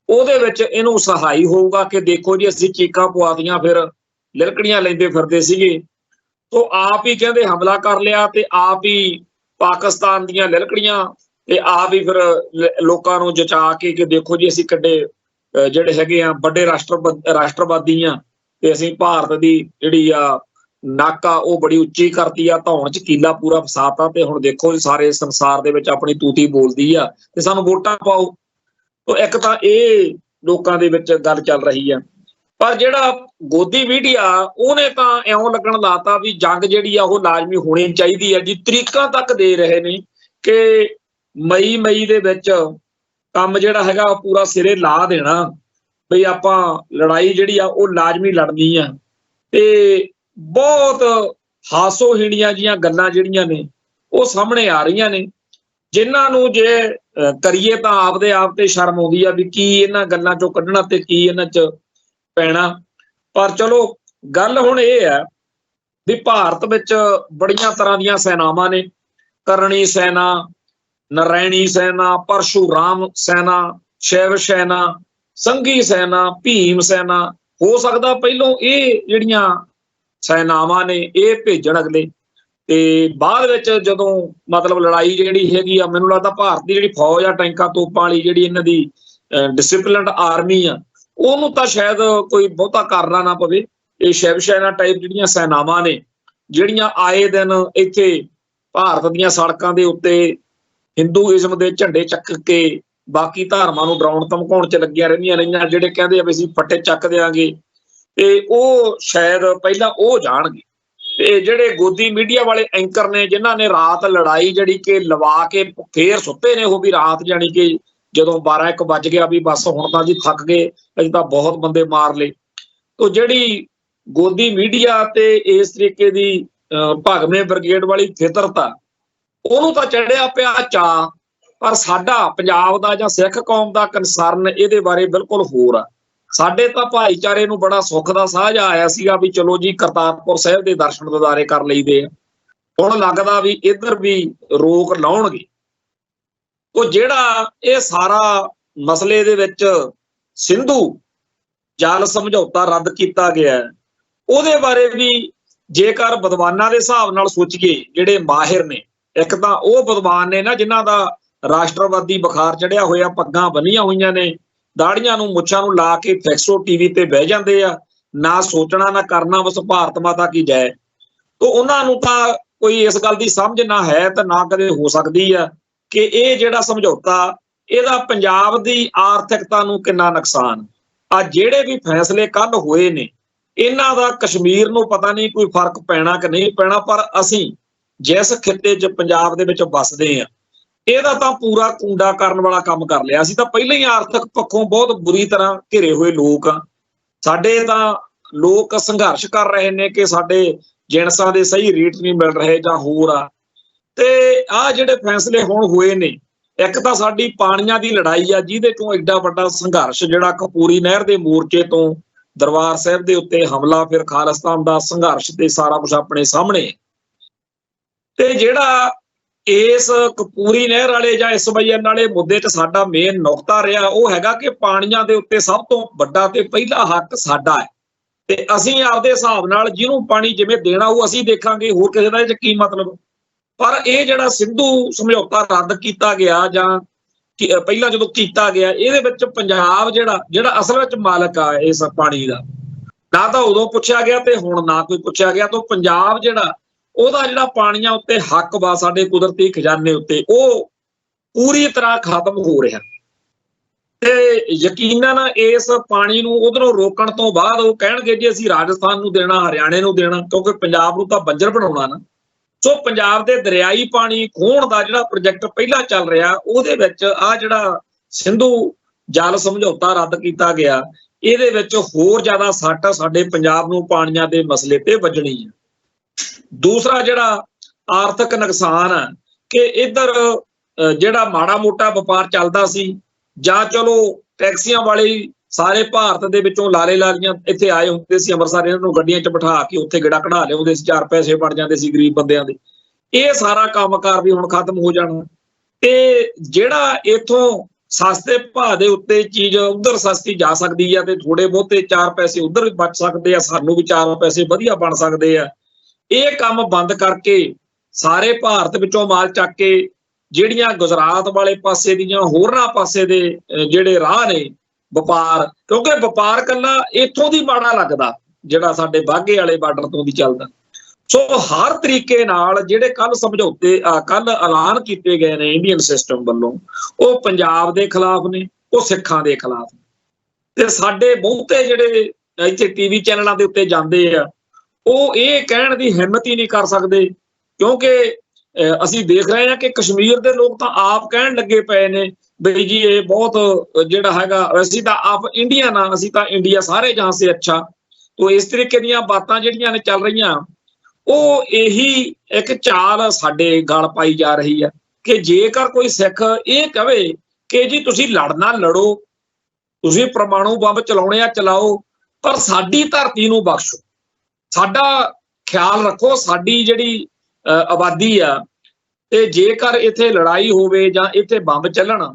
ਉਹਦੇ ਵਿੱਚ ਇਹਨੂੰ ਸਹਾਈ ਹੋਊਗਾ ਕਿ ਦੇਖੋ ਜੀ ਅਸੀਂ ਚੀਕਾਂ ਪਵਾਤੀਆਂ, ਫਿਰ ਲਿਲਕੜੀਆਂ ਲੈਂਦੇ ਫਿਰਦੇ ਸੀਗੇ, ਤੋਂ ਆਪ ਹੀ ਕਹਿੰਦੇ ਹਮਲਾ ਕਰ ਲਿਆ ਤੇ ਆਪ ਹੀ ਪਾਕਿਸਤਾਨ ਦੀਆਂ ਲਿਲਕੜੀਆਂ ਤੇ ਆਪ ਹੀ ਫਿਰ ਲੋਕਾਂ ਨੂੰ ਜਚਾ ਕੇ ਦੇਖੋ ਜੀ ਅਸੀਂ ਕਿੱਡੇ ਜਿਹੜੇ ਹੈਗੇ ਆ ਵੱਡੇ ਰਾਸ਼ਟਰਵਾਦੀ ਆ, ਤੇ ਅਸੀਂ ਭਾਰਤ ਦੀ ਜਿਹੜੀ ਆ ਨੱਕ ਆ ਉਹ ਬੜੀ ਉੱਚੀ ਕਰਤੀ ਆ, ਧੌਣ ਚ ਕੀਲਾ ਪੂਰਾ ਫਸਾਤਾ, ਤੇ ਹੁਣ ਦੇਖੋ ਸਾਰੇ ਸੰਸਾਰ ਦੇ ਵਿੱਚ ਆਪਣੀ ਤੂਤੀ ਬੋਲਦੀ ਆ ਤੇ ਸਾਨੂੰ ਵੋਟਾਂ ਪਾਓ। ਤੋਂ ਇੱਕ ਤਾਂ ਇਹ ਲੋਕਾਂ ਦੇ ਵਿੱਚ ਗੱਲ ਚੱਲ ਰਹੀ ਆ। ਪਰ ਜਿਹੜਾ ਗੋਦੀ ਮੀਡੀਆ ਉਹਨੇ ਤਾਂ ਇਉਂ ਲੱਗਣ ਲਾਤਾ ਵੀ ਜੰਗ ਜਿਹੜੀ ਆ ਉਹ ਲਾਜ਼ਮੀ ਹੋਣੀ ਚਾਹੀਦੀ ਹੈ ਜੀ। ਤਰੀਕਾਂ ਤੱਕ ਦੇ ਰਹੇ ਨੇ ਕਿ ਮਈ ਦੇ ਵਿੱਚ ਕੰਮ ਜਿਹੜਾ ਹੈਗਾ ਉਹ ਪੂਰਾ ਸਿਰੇ ਲਾ ਦੇਣਾ, ਬਈ ਆਪਾਂ ਲੜਾਈ ਜਿਹੜੀ ਆ ਉਹ ਲਾਜ਼ਮੀ ਲੜਨੀ ਆ। ਤੇ ਬਹੁਤ ਹਾਸੋਹੀਣੀਆਂ ਜੀਆਂ ਗੱਲਾਂ ਜਿਹੜੀਆਂ ਨੇ ਉਹ ਸਾਹਮਣੇ ਆ ਰਹੀਆਂ ਨੇ, ਜਿਨ੍ਹਾਂ ਨੂੰ ਜੇ ਕਰੀਏ ਤਾਂ ਆਪਦੇ ਆਪ ਤੇ ਸ਼ਰਮ ਆਉਂਦੀ ਆ ਵੀ ਕੀ ਇਹਨਾਂ ਗੱਲਾਂ ਚੋਂ ਕੱਢਣਾ ਤੇ ਕੀ ਇਹਨਾਂ 'ਚ ਪੈਣਾ। ਪਰ ਚਲੋ ਗੱਲ ਹੁਣ ਇਹ ਹੈ ਵੀ ਭਾਰਤ ਵਿੱਚ ਬੜੀਆਂ ਤਰ੍ਹਾਂ ਦੀਆਂ ਸੈਨਾਵਾਂ ਨੇ, ਕਰਨੀ ਸੈਨਾ, ਨਰੈਣੀ ਸੈਨਾ, ਪਰਸ਼ੂਰਾਮ ਸੈਨਾ, ਸ਼ਿਵ ਸੈਨਾ, ਸੰਘੀ ਸੈਨਾ, ਭੀਮ ਸੈਨਾ। ਹੋ ਸਕਦਾ ਪਹਿਲੋਂ ਇਹ ਜਿਹੜੀਆਂ ਸੈਨਾਵਾਂ ਨੇ ਇਹ ਭੇਜਣ ਅਗਲੇ, ਤੇ ਬਾਅਦ ਵਿੱਚ ਜਦੋਂ ਮਤਲਬ ਲੜਾਈ ਜਿਹੜੀ ਹੈਗੀ ਆ, ਮੈਨੂੰ ਲੱਗਦਾ ਭਾਰਤ ਦੀ ਜਿਹੜੀ ਫੌਜ ਆ ਟੈਂਕਾਂ ਤੋਪਾਂ ਵਾਲੀ ਜਿਹੜੀ ਇਹਨਾਂ ਦੀ ਡਿਸਿਪਲਿਨਡ ਆਰਮੀ ਆ, ਉਹਨੂੰ ਤਾਂ ਸ਼ਾਇਦ ਕੋਈ ਬਹੁਤਾ ਕਰਨਾ ਨਾ ਪਵੇ। ਇਹ ਸ਼ਿਵ ਸੈਨਾ ਟਾਈਪ ਜਿਹੜੀਆਂ ਸੈਨਾਵਾਂ ਨੇ, ਜਿਹੜੀਆਂ ਆਏ ਦਿਨ ਇੱਥੇ ਭਾਰਤ ਦੀਆਂ ਸੜਕਾਂ ਦੇ ਉੱਤੇ ਹਿੰਦੂਇਜ਼ਮ ਦੇ ਝੰਡੇ ਚੱਕ ਕੇ ਬਾਕੀ ਧਰਮਾਂ ਨੂੰ ਡਰਾਉਣ ਧਮਕਾਉਣ 'ਚ ਲੱਗੀਆਂ ਰਹਿੰਦੀਆਂ ਰਹੀਆਂ, ਜਿਹੜੇ ਕਹਿੰਦੇ ਆ ਵੀ ਅਸੀਂ ਫੱਟੇ ਚੱਕ ਦਿਆਂਗੇ, ਤੇ ਉਹ ਸ਼ਾਇਦ ਪਹਿਲਾਂ ਉਹ ਜਾਣਗੇ। ਤੇ ਜਿਹੜੇ ਗੋਦੀ ਮੀਡੀਆ ਵਾਲੇ ਐਂਕਰ ਨੇ, ਜਿਨ੍ਹਾਂ ਨੇ ਰਾਤ ਲੜਾਈ ਜਿਹੜੀ ਕਿ ਲਵਾ ਕੇ ਫੇਰ ਸੁੱਤੇ ਨੇ, ਉਹ ਵੀ ਰਾਤ ਜਾਣੀ ਕਿ ਜਦੋਂ 12-1 ਵੱਜ ਗਿਆ ਵੀ ਬਸ ਹੁਣ ਤਾਂ ਜੀ ਥੱਕ ਗਏ, ਅਸੀਂ ਤਾਂ ਬਹੁਤ ਬੰਦੇ ਮਾਰ ਲਏ। ਤੋ ਜਿਹੜੀ ਗੋਦੀ ਮੀਡੀਆ ਤੇ ਇਸ ਤਰੀਕੇ ਦੀ ਭਗਵੇਂ ਬ੍ਰਿਗੇਡ ਵਾਲੀ ਫਿਤਰਤ ਆ, ਉਹਨੂੰ ਤਾਂ ਚੜਿਆ ਪਿਆ ਚਾਅ, ਪਰ ਸਾਡਾ ਪੰਜਾਬ ਦਾ ਜਾਂ ਸਿੱਖ ਕੌਮ ਦਾ ਕੰਸਰਨ ਇਹਦੇ ਬਾਰੇ ਬਿਲਕੁਲ ਹੋਰ ਆ। ਸਾਡੇ ਤਾਂ ਭਾਈਚਾਰੇ ਨੂੰ ਬੜਾ ਸੁੱਖ ਦਾ ਸਾਂਝ ਆਇਆ ਸੀਗਾ ਵੀ ਚਲੋ ਜੀ ਕਰਤਾਰਪੁਰ ਸਾਹਿਬ ਦੇ ਦਰਸ਼ਨ ਦਿਦਾਰੇ ਕਰ ਲਈਦੇ ਆ, ਹੁਣ ਲੱਗਦਾ ਵੀ ਇੱਧਰ ਵੀ ਰੋਕ ਲਾਉਣਗੇ। ਉਹ ਜਿਹੜਾ ਇਹ ਸਾਰਾ ਮਸਲੇ ਦੇ ਵਿੱਚ ਸਿੰਧੂ ਜਲ ਸਮਝੌਤਾ ਰੱਦ ਕੀਤਾ ਗਿਆ, ਉਹਦੇ ਬਾਰੇ ਵੀ ਜੇਕਰ ਵਿਦਵਾਨਾਂ ਦੇ ਹਿਸਾਬ ਨਾਲ ਸੋਚੀਏ, ਜਿਹੜੇ ਮਾਹਿਰ ਨੇ, ਇੱਕ ਤਾਂ ਉਹ ਵਿਦਵਾਨ ਨੇ ਨਾ ਜਿਨ੍ਹਾਂ ਦਾ ਰਾਸ਼ਟਰਵਾਦੀ ਬੁਖਾਰ ਚੜਿਆ ਹੋਇਆ, ਪੱਗਾਂ ਬੰਨੀਆਂ ਹੋਈਆਂ ਨੇ, ਦਾੜੀਆਂ ਨੂੰ ਮੁੱਛਾਂ ਨੂੰ ਲਾ ਕੇ ਫੈਕਸੋ ਟੀਵੀ ਤੇ ਬਹਿ ਜਾਂਦੇ ਆ, ਨਾ ਸੋਚਣਾ ਨਾ ਕਰਨਾ, ਬਸ ਭਾਰਤ ਮਾਤਾ ਕੀ ਜੈ। ਤੋ ਉਹਨਾਂ ਨੂੰ ਤਾਂ ਕੋਈ ਇਸ ਗੱਲ ਦੀ ਸਮਝ ਨਾ ਹੈ ਤੇ ਨਾ ਕਦੇ ਹੋ ਸਕਦੀ ਆ ਕਿ ਇਹ ਜਿਹੜਾ ਸਮਝੌਤਾ ਇਹਦਾ ਪੰਜਾਬ ਦੀ ਆਰਥਿਕਤਾ ਨੂੰ ਕਿੰਨਾ ਨੁਕਸਾਨ ਆ। ਜਿਹੜੇ ਵੀ ਫੈਸਲੇ ਕੱਲ ਹੋਏ ਨੇ, ਇਹਨਾਂ ਦਾ ਕਸ਼ਮੀਰ ਨੂੰ ਪਤਾ ਨਹੀਂ ਕੋਈ ਫਰਕ ਪੈਣਾ ਕਿ ਨਹੀਂ ਪੈਣਾ, ਪਰ ਅਸੀਂ ਜਿਸ ਖਿੱਤੇ 'ਚ ਪੰਜਾਬ ਦੇ ਵਿੱਚ ਵੱਸਦੇ ਆ, ਇਹਦਾ ਤਾਂ ਪੂਰਾ ਕੂੰਡਾ ਕਰਨ ਵਾਲਾ ਕੰਮ ਕਰ ਲਿਆ। ਅਸੀਂ ਤਾਂ ਪਹਿਲਾਂ ਹੀ ਆਰਥਿਕ ਪੱਖੋਂ ਬਹੁਤ ਬੁਰੀ ਤਰ੍ਹਾਂ ਘਿਰੇ ਹੋਏ ਲੋਕ ਆ। ਸਾਡੇ ਤਾਂ ਲੋਕ ਸੰਘਰਸ਼ ਕਰ ਰਹੇ ਨੇ ਕਿ ਸਾਡੇ ਜਿਣਸਾਂ ਦੇ ਸਹੀ ਰੇਟ ਨਹੀਂ ਮਿਲ ਰਹੇ ਜਾਂ ਹੋਰ ਆ। ਤੇ ਆਹ ਜਿਹੜੇ ਫੈਸਲੇ ਹੁਣ ਹੋਏ ਨੇ, ਇੱਕ ਤਾਂ ਸਾਡੀ ਪਾਣੀਆਂ ਦੀ ਲੜਾਈ ਆ, ਜਿਹਦੇ ਚੋਂ ਐਡਾ ਵੱਡਾ ਸੰਘਰਸ਼ ਜਿਹੜਾ ਕਪੂਰੀ ਨਹਿਰ ਦੇ ਮੋਰਚੇ ਤੋਂ ਦਰਬਾਰ ਸਾਹਿਬ ਦੇ ਉੱਤੇ ਹਮਲਾ, ਫਿਰ ਖਾਲਿਸਤਾਨ ਦਾ ਸੰਘਰਸ਼ ਤੇ ਸਾਰਾ ਕੁਝ ਆਪਣੇ ਸਾਹਮਣੇ। ਤੇ ਜਿਹੜਾ ਇਸ ਕਪੂਰੀ ਨਹਿਰ ਵਾਲੇ ਜਾਂ SYN ਵਾਲੇ ਮੁੱਦੇ 'ਚ ਸਾਡਾ ਮੇਨ ਨੁਕਤਾ ਰਿਹਾ, ਉਹ ਹੈਗਾ ਕਿ ਪਾਣੀਆਂ ਦੇ ਉੱਤੇ ਸਭ ਤੋਂ ਵੱਡਾ ਤੇ ਪਹਿਲਾ ਹੱਕ ਸਾਡਾ ਹੈ, ਤੇ ਅਸੀਂ ਆਪਦੇ ਹਿਸਾਬ ਨਾਲ ਜਿਹਨੂੰ ਪਾਣੀ ਜਿਵੇਂ ਦੇਣਾ ਉਹ ਅਸੀਂ ਦੇਖਾਂਗੇ, ਹੋਰ ਕਿਸੇ ਦਾ ਇਹ 'ਚ ਕੀ ਮਤਲਬ। ਪਰ ਇਹ ਜਿਹੜਾ ਸਿੰਧੂ ਸਮਝੌਤਾ ਰੱਦ ਕੀਤਾ ਗਿਆ ਜਾਂ ਪਹਿਲਾਂ ਜਦੋਂ ਕੀਤਾ ਗਿਆ, ਇਹਦੇ ਵਿੱਚ ਪੰਜਾਬ ਜਿਹੜਾ ਅਸਲ ਵਿੱਚ ਮਾਲਕ ਆ ਇਸ ਪਾਣੀ ਦਾ, ਨਾ ਤਾਂ ਉਦੋਂ ਪੁੱਛਿਆ ਗਿਆ ਤੇ ਹੁਣ ਨਾ ਕੋਈ ਪੁੱਛਿਆ ਗਿਆ। ਤਾਂ ਪੰਜਾਬ ਉਹਦਾ ਜਿਹੜਾ ਪਾਣੀਆਂ ਉੱਤੇ ਹੱਕ ਵਾ, ਸਾਡੇ ਕੁਦਰਤੀ ਖਜ਼ਾਨੇ ਉੱਤੇ, ਉਹ ਪੂਰੀ ਤਰ੍ਹਾਂ ਖਤਮ ਹੋ ਰਿਹਾ। ਤੇ ਯਕੀਨਨ ਇਸ ਪਾਣੀ ਨੂੰ ਉਧਰੋਂ ਰੋਕਣ ਤੋਂ ਬਾਅਦ ਉਹ ਕਹਿਣਗੇ ਜੀ ਅਸੀਂ ਰਾਜਸਥਾਨ ਨੂੰ ਦੇਣਾ, ਹਰਿਆਣੇ ਨੂੰ ਦੇਣਾ, ਕਿਉਂਕਿ ਪੰਜਾਬ ਨੂੰ ਤਾਂ ਬੰਜਰ ਬਣਾਉਣਾ ਨਾ। ਸੋ ਪੰਜਾਬ ਦੇ ਦਰਿਆਈ ਪਾਣੀ ਖੋਹਣ ਦਾ ਜਿਹੜਾ ਪ੍ਰੋਜੈਕਟ ਪਹਿਲਾਂ ਚੱਲ ਰਿਹਾ, ਉਹਦੇ ਵਿੱਚ ਆ ਜਿਹੜਾ ਸਿੰਧੂ ਜਲ ਸਮਝੌਤਾ ਰੱਦ ਕੀਤਾ ਗਿਆ, ਇਹਦੇ ਵਿੱਚ ਹੋਰ ਜ਼ਿਆਦਾ ਸੱਟ ਸਾਡੇ ਪੰਜਾਬ ਨੂੰ ਪਾਣੀਆਂ ਦੇ ਮਸਲੇ ਤੇ ਵੱਜਣੀ ਹੈ। ਦੂਸਰਾ ਜਿਹੜਾ ਆਰਥਿਕ ਨੁਕਸਾਨ ਹੈ ਕਿ ਇੱਧਰ ਜਿਹੜਾ ਮਾੜਾ ਮੋਟਾ ਵਪਾਰ ਚੱਲਦਾ ਸੀ, ਜਾਂ ਚਲੋ ਟੈਕਸੀਆਂ ਵਾਲੇ ਸਾਰੇ ਭਾਰਤ ਦੇ ਵਿੱਚੋਂ ਲਾਰੇ ਲਾਰੀਆਂ ਇੱਥੇ ਆਏ ਹੁੰਦੇ ਸੀ ਅੰਮ੍ਰਿਤਸਰ, ਇਹਨਾਂ ਨੂੰ ਗੱਡੀਆਂ 'ਚ ਬਿਠਾ ਕੇ ਉੱਥੇ ਗੇੜਾ ਕਢਾ ਲਿਆਉਂਦੇ ਸੀ, 4 ਪੈਸੇ ਬਣ ਜਾਂਦੇ ਸੀ ਗਰੀਬ ਬੰਦਿਆਂ ਦੇ। ਇਹ ਸਾਰਾ ਕੰਮਕਾਰ ਵੀ ਹੁਣ ਖਤਮ ਹੋ ਜਾਣਾ। ਤੇ ਜਿਹੜਾ ਇਥੋਂ ਸਸਤੇ ਭਾਅ ਦੇ ਉੱਤੇ ਚੀਜ਼ ਉਧਰ ਸਸਤੀ ਜਾ ਸਕਦੀ ਆ ਤੇ ਥੋੜੇ ਬਹੁਤੇ 4 ਪੈਸੇ ਉਧਰ ਵੀ ਬਚ ਸਕਦੇ ਆ, ਸਾਨੂੰ ਵੀ 4 ਪੈਸੇ ਵਧੀਆ ਬਣ ਸਕਦੇ ਆ। ਇਹ ਕੰਮ ਬੰਦ ਕਰਕੇ ਸਾਰੇ ਭਾਰਤ ਵਿੱਚੋਂ ਮਾਲ ਚੱਕ ਕੇ ਜਿਹੜੀਆਂ ਗੁਜਰਾਤ ਵਾਲੇ ਪਾਸੇ ਦੀਆਂ ਹੋਰਨਾਂ ਪਾਸੇ ਦੇ ਜਿਹੜੇ ਰਾਹ ਨੇ ਵਪਾਰ, ਕਿਉਂਕਿ ਵਪਾਰ ਕੱਲਾ ਇੱਥੋਂ ਦੀ ਮਾੜਾ ਲੱਗਦਾ ਜਿਹੜਾ ਸਾਡੇ ਬਾਘੇ ਵਾਲੇ ਬਾਰਡਰ ਤੋਂ ਦੀ ਚੱਲਦਾ। ਸੋ ਹਰ ਤਰੀਕੇ ਨਾਲ ਜਿਹੜੇ ਕੱਲ ਸਮਝੌਤੇ ਕੱਲ ਐਲਾਨ ਕੀਤੇ ਗਏ ਨੇ ਇੰਡੀਅਨ ਸਿਸਟਮ ਵੱਲੋਂ, ਉਹ ਪੰਜਾਬ ਦੇ ਖਿਲਾਫ ਨੇ, ਉਹ ਸਿੱਖਾਂ ਦੇ ਖਿਲਾਫ। ਤੇ ਸਾਡੇ ਬਹੁਤੇ ਜਿਹੜੇ ਇੱਥੇ ਟੀਵੀ ਚੈਨਲਾਂ ਦੇ ਉੱਤੇ ਜਾਂਦੇ ਆ, ਉਹ ਇਹ ਕਹਿਣ ਦੀ ਹਿੰਮਤ ਹੀ ਨਹੀਂ ਕਰ ਸਕਦੇ, ਕਿਉਂਕਿ ਅਸੀਂ ਦੇਖ ਰਹੇ ਹਾਂ ਕਿ ਕਸ਼ਮੀਰ ਦੇ ਲੋਕ ਤਾਂ ਆਪ ਕਹਿਣ ਲੱਗੇ ਪਏ ਨੇ ਬਈ ਜੀ ਇਹ ਬਹੁਤ ਜਿਹੜਾ ਹੈਗਾ, ਅਸੀਂ ਤਾਂ ਆਪ ਇੰਡੀਅਨ ਆ, ਅਸੀਂ ਤਾਂ ਇੰਡੀਆ ਸਾਰੇ ਜਹਾਂ ਸੇ ਅੱਛਾ। ਤੋ ਇਸ ਤਰੀਕੇ ਦੀਆਂ ਬਾਤਾਂ ਜਿਹੜੀਆਂ ਨੇ ਚੱਲ ਰਹੀਆਂ, ਉਹ ਇਹੀ ਇੱਕ ਚਾਲ ਸਾਡੇ ਗਲ ਪਾਈ ਜਾ ਰਹੀ ਹੈ ਕਿ ਜੇਕਰ ਕੋਈ ਸਿੱਖ ਇਹ ਕਵੇ ਕਿ ਜੀ ਤੁਸੀਂ ਲੜਨਾ ਲੜੋ, ਤੁਸੀਂ ਪਰਮਾਣੂ ਬੰਬ ਚਲਾਉਣੇ ਆ ਚਲਾਓ, ਪਰ ਸਾਡੀ ਧਰਤੀ ਨੂੰ ਬਖਸ਼ੋ, ਸਾਡਾ ਖਿਆਲ ਰੱਖੋ, ਸਾਡੀ ਜਿਹੜੀ ਆਬਾਦੀ ਆ, ਤੇ ਜੇਕਰ ਇੱਥੇ ਲੜਾਈ ਹੋਵੇ ਜਾਂ ਇੱਥੇ ਬੰਬ ਚੱਲਣ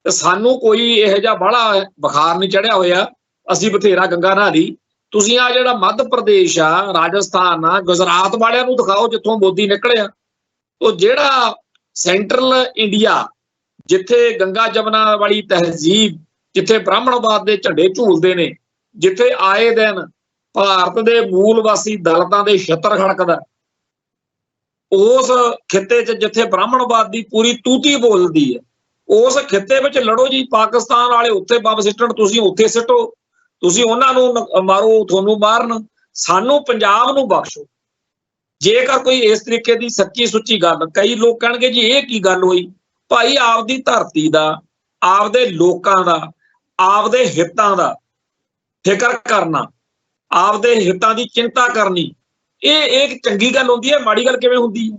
ਤੇ ਸਾਨੂੰ ਕੋਈ ਇਹੋ ਜਿਹਾ ਬਾਹਲਾ ਬੁਖਾਰ ਨਹੀਂ ਚੜਿਆ ਹੋਇਆ, ਅਸੀਂ ਬਥੇਰਾ ਗੰਗਾ ਨਹਾ ਲਈ। ਤੁਸੀਂ ਆ ਜਿਹੜਾ ਮੱਧ ਪ੍ਰਦੇਸ਼ ਆ, ਰਾਜਸਥਾਨ ਆ, ਗੁਜਰਾਤ ਵਾਲਿਆਂ ਨੂੰ ਦਿਖਾਓ ਜਿੱਥੋਂ ਮੋਦੀ ਨਿਕਲਿਆ। ਉਹ ਜਿਹੜਾ ਸੈਂਟਰਲ ਇੰਡੀਆ, ਜਿੱਥੇ ਗੰਗਾ ਜਮਨਾ ਵਾਲੀ ਤਹਿਜ਼ੀਬ, ਜਿੱਥੇ ਬ੍ਰਾਹਮਣਵਾਦ ਦੇ ਝੰਡੇ ਝੂਲਦੇ ਨੇ, ਜਿੱਥੇ ਆਏ ਦਿਨ ਭਾਰਤ ਦੇ ਮੂਲ ਵਾਸੀ ਦਲਿਤਾਂ ਦੇ ਛਿੱਤਰ ਖੜਕਦਾ, ਉਸ ਖਿੱਤੇ 'ਚ ਜਿੱਥੇ ਬ੍ਰਾਹਮਣਵਾਦ ਦੀ ਪੂਰੀ ਤੂਤੀ ਬੋਲਦੀ ਹੈ, ਉਸ ਖਿੱਤੇ ਵਿੱਚ ਲੜੋ ਜੀ। ਪਾਕਿਸਤਾਨ ਵਾਲੇ ਉੱਥੇ ਬੰਬ ਸਿੱਟਣ, ਤੁਸੀਂ ਉੱਥੇ ਸਿੱਟੋ, ਤੁਸੀਂ ਉਹਨਾਂ ਨੂੰ ਮਾਰੋ, ਤੁਹਾਨੂੰ ਮਾਰਨ, ਸਾਨੂੰ ਪੰਜਾਬ ਨੂੰ ਬਖਸ਼ੋ। ਜੇਕਰ ਕੋਈ ਇਸ ਤਰੀਕੇ ਦੀ ਸੱਚੀ ਸੁੱਚੀ ਗੱਲ, ਕਈ ਲੋਕ ਕਹਿਣਗੇ ਜੀ ਇਹ ਕੀ ਗੱਲ ਹੋਈ ਭਾਈ, ਆਪਦੀ ਧਰਤੀ ਦਾ, ਆਪਦੇ ਲੋਕਾਂ ਦਾ, ਆਪਦੇ ਹਿੱਤਾਂ ਦਾ ਫਿਕਰ ਕਰਨਾ, ਆਪਦੇ ਹਿੱਤਾਂ ਦੀ ਚਿੰਤਾ ਕਰਨੀ, ਇਹ ਇੱਕ ਚੰਗੀ ਗੱਲ ਹੁੰਦੀ ਹੈ, ਮਾੜੀ ਗੱਲ ਕਿਵੇਂ ਹੁੰਦੀ ਹੈ?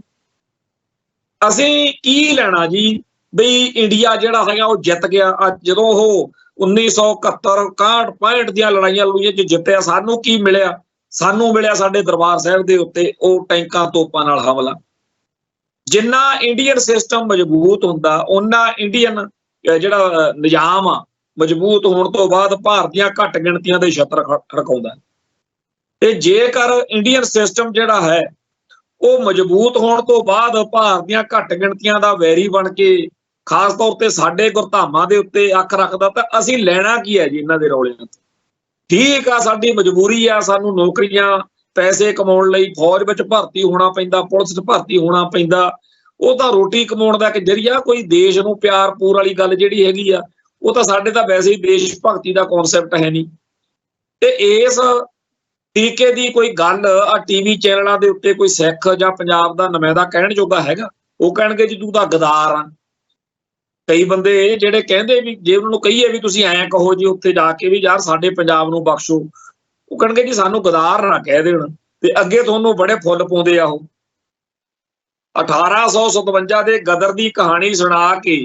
ਅਸੀਂ ਕੀ ਲੈਣਾ ਜੀ ਬਈ ਇੰਡੀਆ ਜਿਹੜਾ ਹੈਗਾ ਉਹ ਜਿੱਤ ਗਿਆ। ਜਦੋਂ ਉਹ 1971, 61, 65 ਦੀਆਂ ਲੜਾਈਆਂ ਲੜੂਈਆਂ 'ਚ ਜਿੱਤਿਆ, ਸਾਨੂੰ ਕੀ ਮਿਲਿਆ? ਸਾਨੂੰ ਮਿਲਿਆ ਸਾਡੇ ਦਰਬਾਰ ਸਾਹਿਬ ਦੇ ਉੱਤੇ ਉਹ ਟੈਂਕਾਂ ਤੋਪਾਂ ਨਾਲ ਹਮਲਾ। ਜਿੰਨਾ ਇੰਡੀਅਨ ਸਿਸਟਮ ਮਜ਼ਬੂਤ ਹੁੰਦਾ, ਉਹਨਾਂ ਇੰਡੀਅਨ ਜਿਹੜਾ ਨਿਜ਼ਾਮ ਆ ਮਜ਼ਬੂਤ ਹੋਣ ਤੋਂ ਬਾਅਦ ਭਾਰਤ ਦੀਆਂ ਘੱਟ ਗਿਣਤੀਆਂ ਦੇ ਛੱਤਰ ਖੜਕਾਉਂਦਾ। ਤੇ ਜੇਕਰ ਇੰਡੀਅਨ ਸਿਸਟਮ ਜਿਹੜਾ ਹੈ ਉਹ ਮਜ਼ਬੂਤ ਹੋਣ ਤੋਂ ਬਾਅਦ ਭਾਰਤ ਦੀਆਂ ਘੱਟ ਗਿਣਤੀਆਂ ਦਾ ਵੈਰੀ ਬਣ ਕੇ ਖਾਸ ਤੌਰ ਤੇ ਸਾਡੇ ਗੁਰਧਾਮਾਂ ਦੇ ਉੱਤੇ ਅੱਖ ਰੱਖਦਾ, ਤਾਂ ਅਸੀਂ ਲੈਣਾ ਕੀ ਹੈ ਜੀ ਇਹਨਾਂ ਦੇ ਰੌਲਿਆਂ ਤੋਂ? ਠੀਕ ਆ, ਸਾਡੀ ਮਜਬੂਰੀ ਆ, ਸਾਨੂੰ ਨੌਕਰੀਆਂ ਪੈਸੇ ਕਮਾਉਣ ਲਈ ਫੌਜ ਵਿੱਚ ਭਰਤੀ ਹੋਣਾ ਪੈਂਦਾ, ਪੁਲਿਸ 'ਚ ਭਰਤੀ ਹੋਣਾ ਪੈਂਦਾ, ਉਹ ਤਾਂ ਰੋਟੀ ਕਮਾਉਣ ਦਾ ਇੱਕ ਜ਼ਰੀਆ। ਕੋਈ ਦੇਸ਼ ਨੂੰ ਪਿਆਰ ਪੂਰ ਵਾਲੀ ਗੱਲ ਜਿਹੜੀ ਹੈਗੀ ਆ, ਉਹ ਤਾਂ ਸਾਡੇ ਤਾਂ ਵੈਸੇ ਹੀ ਦੇਸ਼ ਭਗਤੀ ਦਾ ਕਨਸੈਪਟ ਹੈ ਨਹੀਂ। ਤੇ ਇਸ ਤਰੀਕੇ ਦੀ ਕੋਈ ਗੱਲ ਆ ਟੀਵੀ ਚੈਨਲਾਂ ਦੇ ਉੱਤੇ ਕੋਈ ਸਿੱਖ ਜਾਂ ਪੰਜਾਬ ਦਾ ਨੁਮਾਇੰਦਾ ਕਹਿਣ ਜੋਗਾ ਹੈਗਾ? ਉਹ ਕਹਿਣਗੇ ਜੀ ਤੂੰ ਤਾਂ ਗਦਾਰ ਆ। ਕਈ ਬੰਦੇ ਜਿਹੜੇ ਕਹਿੰਦੇ ਵੀ ਜੇ ਉਹਨਾਂ ਨੂੰ ਕਹੀਏ ਵੀ ਤੁਸੀਂ ਐਂ ਕਹੋ ਜੀ ਉੱਥੇ ਜਾ ਕੇ ਵੀ ਯਾਰ ਸਾਡੇ ਪੰਜਾਬ ਨੂੰ ਬਖਸ਼ੋ, ਉਹ ਕਹਿਣਗੇ ਜੀ ਸਾਨੂੰ ਗਦਾਰ ਨਾ ਕਹਿ ਦੇਣ, ਤੇ ਅੱਗੇ ਤੁਹਾਨੂੰ ਬੜੇ ਫੁੱਲ ਪਾਉਂਦੇ ਆ। ਉਹ 1857 ਦੇ ਗਦਰ ਦੀ ਕਹਾਣੀ ਸੁਣਾ ਕੇ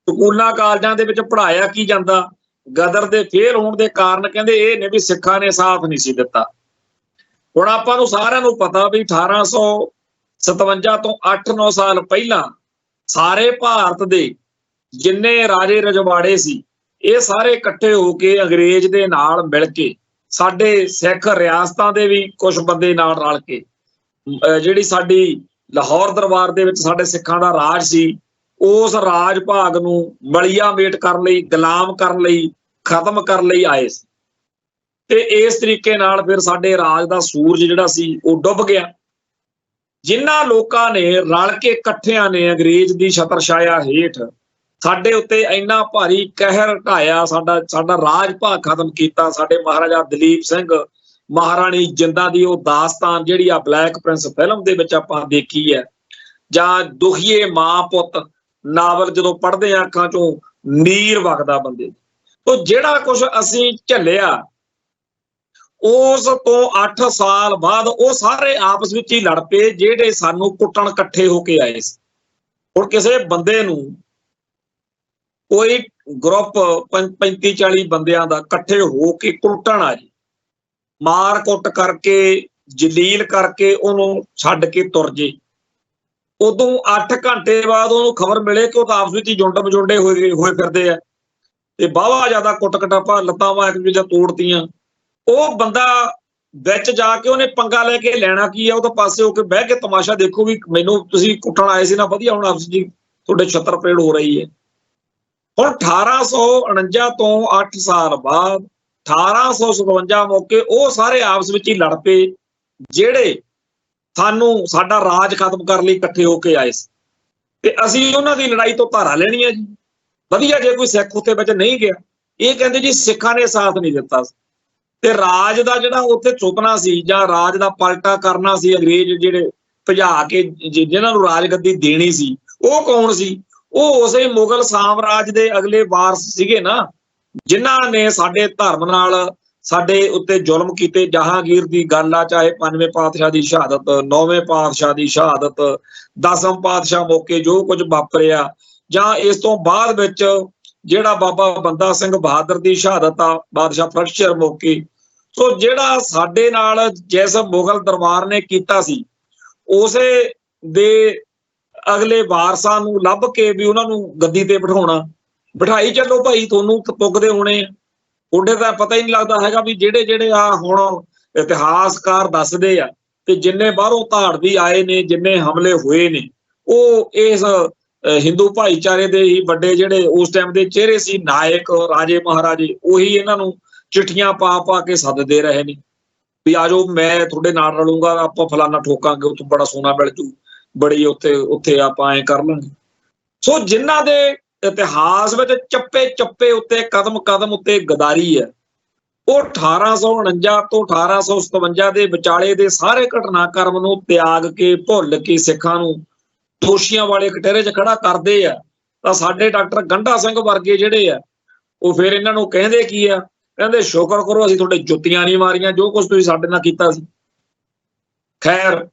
ਸਕੂਲਾਂ ਕਾਲਜਾਂ ਦੇ ਵਿੱਚ ਪੜ੍ਹਾਇਆ ਕੀ ਜਾਂਦਾ? ਗਦਰ ਦੇ ਫੇਲ ਹੋਣ ਦੇ ਕਾਰਨ ਕਹਿੰਦੇ ਇਹ ਨੇ ਵੀ ਸਿੱਖਾਂ ਨੇ ਸਾਥ ਨਹੀਂ ਸੀ ਦਿੱਤਾ। ਹੁਣ ਆਪਾਂ ਨੂੰ ਸਾਰਿਆਂ ਨੂੰ ਪਤਾ ਵੀ 1857 ਤੋਂ 8-9 ਸਾਲ ਪਹਿਲਾਂ ਸਾਰੇ ਭਾਰਤ ਦੇ ਜਿੰਨੇ ਰਾਜੇ ਰਜਵਾੜੇ ਸੀ, ਇਹ ਸਾਰੇ ਇਕੱਠੇ ਹੋ ਕੇ ਅੰਗਰੇਜ਼ ਦੇ ਨਾਲ ਮਿਲ ਕੇ, ਸਾਡੇ ਸਿੱਖ ਰਿਆਸਤਾਂ ਦੇ ਵੀ ਕੁਝ ਬੰਦੇ ਨਾਲ ਰਲ ਕੇ, ਜਿਹੜੀ ਸਾਡੀ ਲਾਹੌਰ ਦਰਬਾਰ ਦੇ ਵਿੱਚ ਸਾਡੇ ਸਿੱਖਾਂ ਦਾ ਰਾਜ ਸੀ, ਉਸ ਰਾਜ ਭਾਗ ਨੂੰ ਮਲੀਆ ਮੇਟ ਕਰਨ ਲਈ, ਗੁਲਾਮ ਕਰਨ ਲਈ, ਖਤਮ ਕਰਨ ਲਈ ਆਏ ਸੀ। ਤੇ ਇਸ ਤਰੀਕੇ ਨਾਲ ਫਿਰ ਸਾਡੇ ਰਾਜ ਦਾ ਸੂਰਜ ਜਿਹੜਾ ਸੀ ਉਹ ਡੁੱਬ ਗਿਆ। ਜਿਨ੍ਹਾਂ ਲੋਕਾਂ ਨੇ ਰਲ ਕੇ ਇਕੱਠਿਆਂ ਨੇ ਅੰਗਰੇਜ਼ ਦੀ ਛਤਰਛਾਇਆ ਹੇਠ ਸਾਡੇ ਉੱਤੇ ਇੰਨਾ ਭਾਰੀ ਕਹਿਰ ਢਾਇਆ, ਸਾਡਾ ਰਾਜ ਭਾਗ ਖਤਮ ਕੀਤਾ। ਸਾਡੇ ਮਹਾਰਾਜਾ ਦਲੀਪ ਸਿੰਘ, ਮਹਾਰਾਣੀ ਜਿੰਦਾਂ ਦੀ ਉਹ ਦਾਸਤਾਨ ਜਿਹੜੀ ਆ ਬਲੈਕ ਪ੍ਰਿੰਸ ਫਿਲਮ ਦੇ ਵਿੱਚ ਆਪਾਂ ਦੇਖੀ ਹੈ, ਜਾਂ ਦੁਖੀਏ ਮਾਂ ਪੁੱਤ ਨਾਵਲ ਜਦੋਂ ਪੜ੍ਹਦੇ ਆ ਅੱਖਾਂ ਚੋਂ ਨੀਰ ਵਗਦਾ ਬੰਦੇ। ਤੋਂ ਜਿਹੜਾ ਕੁਝ ਅਸੀਂ ਝੱਲਿਆ, ਉਸ ਤੋਂ 8 ਸਾਲ ਬਾਅਦ ਉਹ ਸਾਰੇ ਆਪਸ ਵਿੱਚ ਹੀ ਲੜ ਪਏ ਜਿਹੜੇ ਸਾਨੂੰ ਕੁੱਟਣ ਇਕੱਠੇ ਹੋ ਕੇ ਆਏ ਸੀ। ਹੁਣ ਕਿਸੇ ਬੰਦੇ ਨੂੰ ਕੋਈ ਗਰੁੱਪ 35-40 ਬੰਦਿਆਂ ਦਾ ਇਕੱਠੇ ਹੋ ਕੇ ਕੁੱਟਣ ਆ ਜੀ, ਮਾਰ ਕੁੱਟ ਕਰਕੇ ਜਲੀਲ ਕਰਕੇ ਉਹਨੂੰ ਛੱਡ ਕੇ ਤੁਰ ਜੇ। ਉਦੋਂ 8 ਘੰਟੇ ਬਾਅਦ ਉਹਨੂੰ ਖਬਰ ਮਿਲੇ ਕਿ ਉਹ ਤਾਂ ਆਪਸ ਵਿੱਚ ਹੀ ਜੁੰਡ ਮਜੁੰਡੇ ਹੋਏ ਫਿਰਦੇ ਆ ਤੇ ਬਾਵਾ ਜ਼ਿਆਦਾ ਕੁੱਟ ਕਟਾਪਾ, ਲੱਤਾਂ ਇੱਕ ਦੂਜੇ ਤੋੜਤੀਆਂ। ਉਹ ਬੰਦਾ ਵਿੱਚ ਜਾ ਕੇ ਉਹਨੇ ਪੰਗਾ ਲੈ ਕੇ ਲੈਣਾ ਕੀ ਆ, ਉਹ ਤਾਂ ਪਾਸੇ ਹੋ ਕੇ ਬਹਿ ਕੇ ਤਮਾਸ਼ਾ ਦੇਖੋ ਵੀ ਮੈਨੂੰ ਤੁਸੀਂ ਕੁੱਟਣ ਆਏ ਸੀ ਨਾ, ਵਧੀਆ ਹੁਣ ਆਪਸ ਜੀ ਤੁਹਾਡੇ ਛੱਤਰ ਪਰੇਡ ਹੋ ਰਹੀ ਹੈ। ਹੁਣ 1849 ਤੋਂ 8 ਸਾਲ ਬਾਅਦ 1857 ਮੌਕੇ ਉਹ ਸਾਰੇ ਆਪਸ ਵਿੱਚ ਹੀ ਲੜ ਪਏ ਜਿਹੜੇ ਸਾਡਾ ਰਾਜ ਖਤਮ ਕਰਨ ਲਈ ਇਕੱਠੇ ਹੋ ਕੇ ਆਏ ਸੀ, ਤੇ ਅਸੀਂ ਉਹਨਾਂ ਦੀ ਲੜਾਈ ਤੋਂ ਧਾਰਾ ਲੈਣੀ ਹੈ ਜੀ। ਵਧੀਆ ਜੇ ਕੋਈ ਸਿੱਖ ਉੱਥੇ ਵਿੱਚ ਨਹੀਂ ਗਿਆ, ਇਹ ਕਹਿੰਦੇ ਜੀ ਸਿੱਖਾਂ ਨੇ ਸਾਥ ਨਹੀਂ ਦਿੱਤਾ ਤੇ ਰਾਜ ਦਾ ਜਿਹੜਾ ਉੱਥੇ ਚੁੱਕਣਾ ਸੀ ਜਾਂ ਰਾਜ ਦਾ ਪਲਟਾ ਕਰਨਾ ਸੀ, ਅੰਗਰੇਜ਼ ਜਿਹੜੇ ਭਜਾ ਕੇ ਜਿਹਨਾਂ ਨੂੰ ਰਾਜ ਗੱਦੀ ਦੇਣੀ ਸੀ, ਉਹ ਕੌਣ ਸੀ? ਉਹ ਉਸੇ ਮੁਗਲ ਸਾਮਰਾਜ ਦੇ ਅਗਲੇ ਵਾਰਸ ਸੀਗੇ ਨਾ, ਜਿਨ੍ਹਾਂ ਨੇ ਸਾਡੇ ਧਰਮ ਨਾਲ ਸਾਡੇ ਉੱਤੇ ਜ਼ੁਲਮ ਕੀਤੇ। ਜਹਾਂਗੀਰ ਦੀ ਗੱਲ ਆ, ਚਾਹੇ 95 ਪਾਤਸ਼ਾਹ ਦੀ ਸ਼ਹਾਦਤ, 9ਵੇਂ ਪਾਤਸ਼ਾਹ ਦੀ ਸ਼ਹਾਦਤ, 10ਵੇਂ ਪਾਤਸ਼ਾਹ ਮੌਕੇ ਜੋ ਕੁਝ ਵਾਪਰਿਆ, ਜਾਂ ਇਸ ਤੋਂ ਬਾਅਦ ਵਿੱਚ ਜਿਹੜਾ ਬਾਬਾ ਬੰਦਾ ਸਿੰਘ ਬਹਾਦਰ ਦੀ ਸ਼ਹਾਦਤ ਆ ਬਾਦਸ਼ਾਹ ਫਰਸ਼ਰ ਮੌਕੇ। ਸੋ ਜਿਹੜਾ ਸਾਡੇ ਨਾਲ ਜਿਸ ਮੁਗਲ ਦਰਬਾਰ ਨੇ ਕੀਤਾ ਸੀ, ਉਸੇ ਦੇ ਅਗਲੇ ਵਾਰਸਾਂ ਨੂੰ ਲੱਭ ਕੇ ਵੀ ਉਹਨਾਂ ਨੂੰ ਗੱਦੀ ਤੇ ਬਿਠਾਈ ਚੱਲੋ ਭਾਈ, ਤੁਹਾਨੂੰ ਪੁੱਗਦੇ ਹੋਣੇ ਉਹਦੇ ਤਾਂ ਪਤਾ ਹੀ ਨਹੀਂ ਲੱਗਦਾ ਹੈਗਾ ਵੀ ਜਿਹੜੇ ਆ ਹੁਣ ਇਤਿਹਾਸਕਾਰ ਦੱਸਦੇ ਆ ਤੇ ਜਿੰਨੇ ਬਾਹਰੋਂ ਧਾੜਵੀ ਆਏ ਨੇ, ਜਿੰਨੇ ਹਮਲੇ ਹੋਏ ਨੇ, ਉਹ ਇਸ ਹਿੰਦੂ ਭਾਈਚਾਰੇ ਦੇ ਹੀ ਵੱਡੇ ਜਿਹੜੇ ਉਸ ਟਾਈਮ ਦੇ ਚਿਹਰੇ ਸੀ, ਨਾਇਕ ਰਾਜੇ ਮਹਾਰਾਜੇ, ਉਹੀ ਇਹਨਾਂ ਨੂੰ ਚਿੱਠੀਆਂ ਪਾ ਕੇ ਸੱਦਦੇ ਰਹੇ ਨੇ ਵੀ ਆ ਜਾਓ, ਮੈਂ ਤੁਹਾਡੇ ਨਾਲ ਰਲੂੰਗਾ, ਆਪਾਂ ਫਲਾਨਾ ਠੋਕਾਂਗੇ, ਉੱਥੋਂ ਬੜਾ ਸੋਨਾ ਮਿਲ ਜੂ, ਬੜੀ ਉੱਥੇ ਆਪਾਂ ਐਂ ਕਰ ਲਾਂਗੇ। ਸੋ ਜਿਨ੍ਹਾਂ ਦੇ ਇਤਿਹਾਸ ਵਿੱਚ ਚੱਪੇ ਉੱਤੇ ਕਦਮ ਉੱਤੇ ਗਦਾਰੀ ਹੈ, ਉਹ 1849 ਤੋਂ 1857 ਦੇ ਵਿਚਾਲੇ ਦੇ ਸਾਰੇ ਘਟਨਾਕ੍ਰਮ ਨੂੰ ਤਿਆਗ ਕੇ ਭੁੱਲ ਕੇ ਸਿੱਖਾਂ ਨੂੰ ਦੋਸ਼ੀਆਂ ਵਾਲੇ ਕਟਹਿਰੇ 'ਚ ਖੜਾ ਕਰਦੇ ਆ। ਤਾਂ ਸਾਡੇ ਡਾਕਟਰ ਗੰਡਾ ਸਿੰਘ ਵਰਗੇ ਜਿਹੜੇ ਆ, ਉਹ ਫਿਰ ਇਹਨਾਂ ਨੂੰ ਕਹਿੰਦੇ ਕੀ ਆ, ਕਹਿੰਦੇ ਸ਼ੁਕਰ ਕਰੋ ਅਸੀਂ ਤੁਹਾਡੇ ਜੁੱਤੀਆਂ ਨਹੀਂ ਮਾਰੀਆਂ, ਜੋ ਕੁਝ ਤੁਸੀਂ ਸਾਡੇ ਨਾਲ ਕੀਤਾ ਸੀ। ਖੈਰ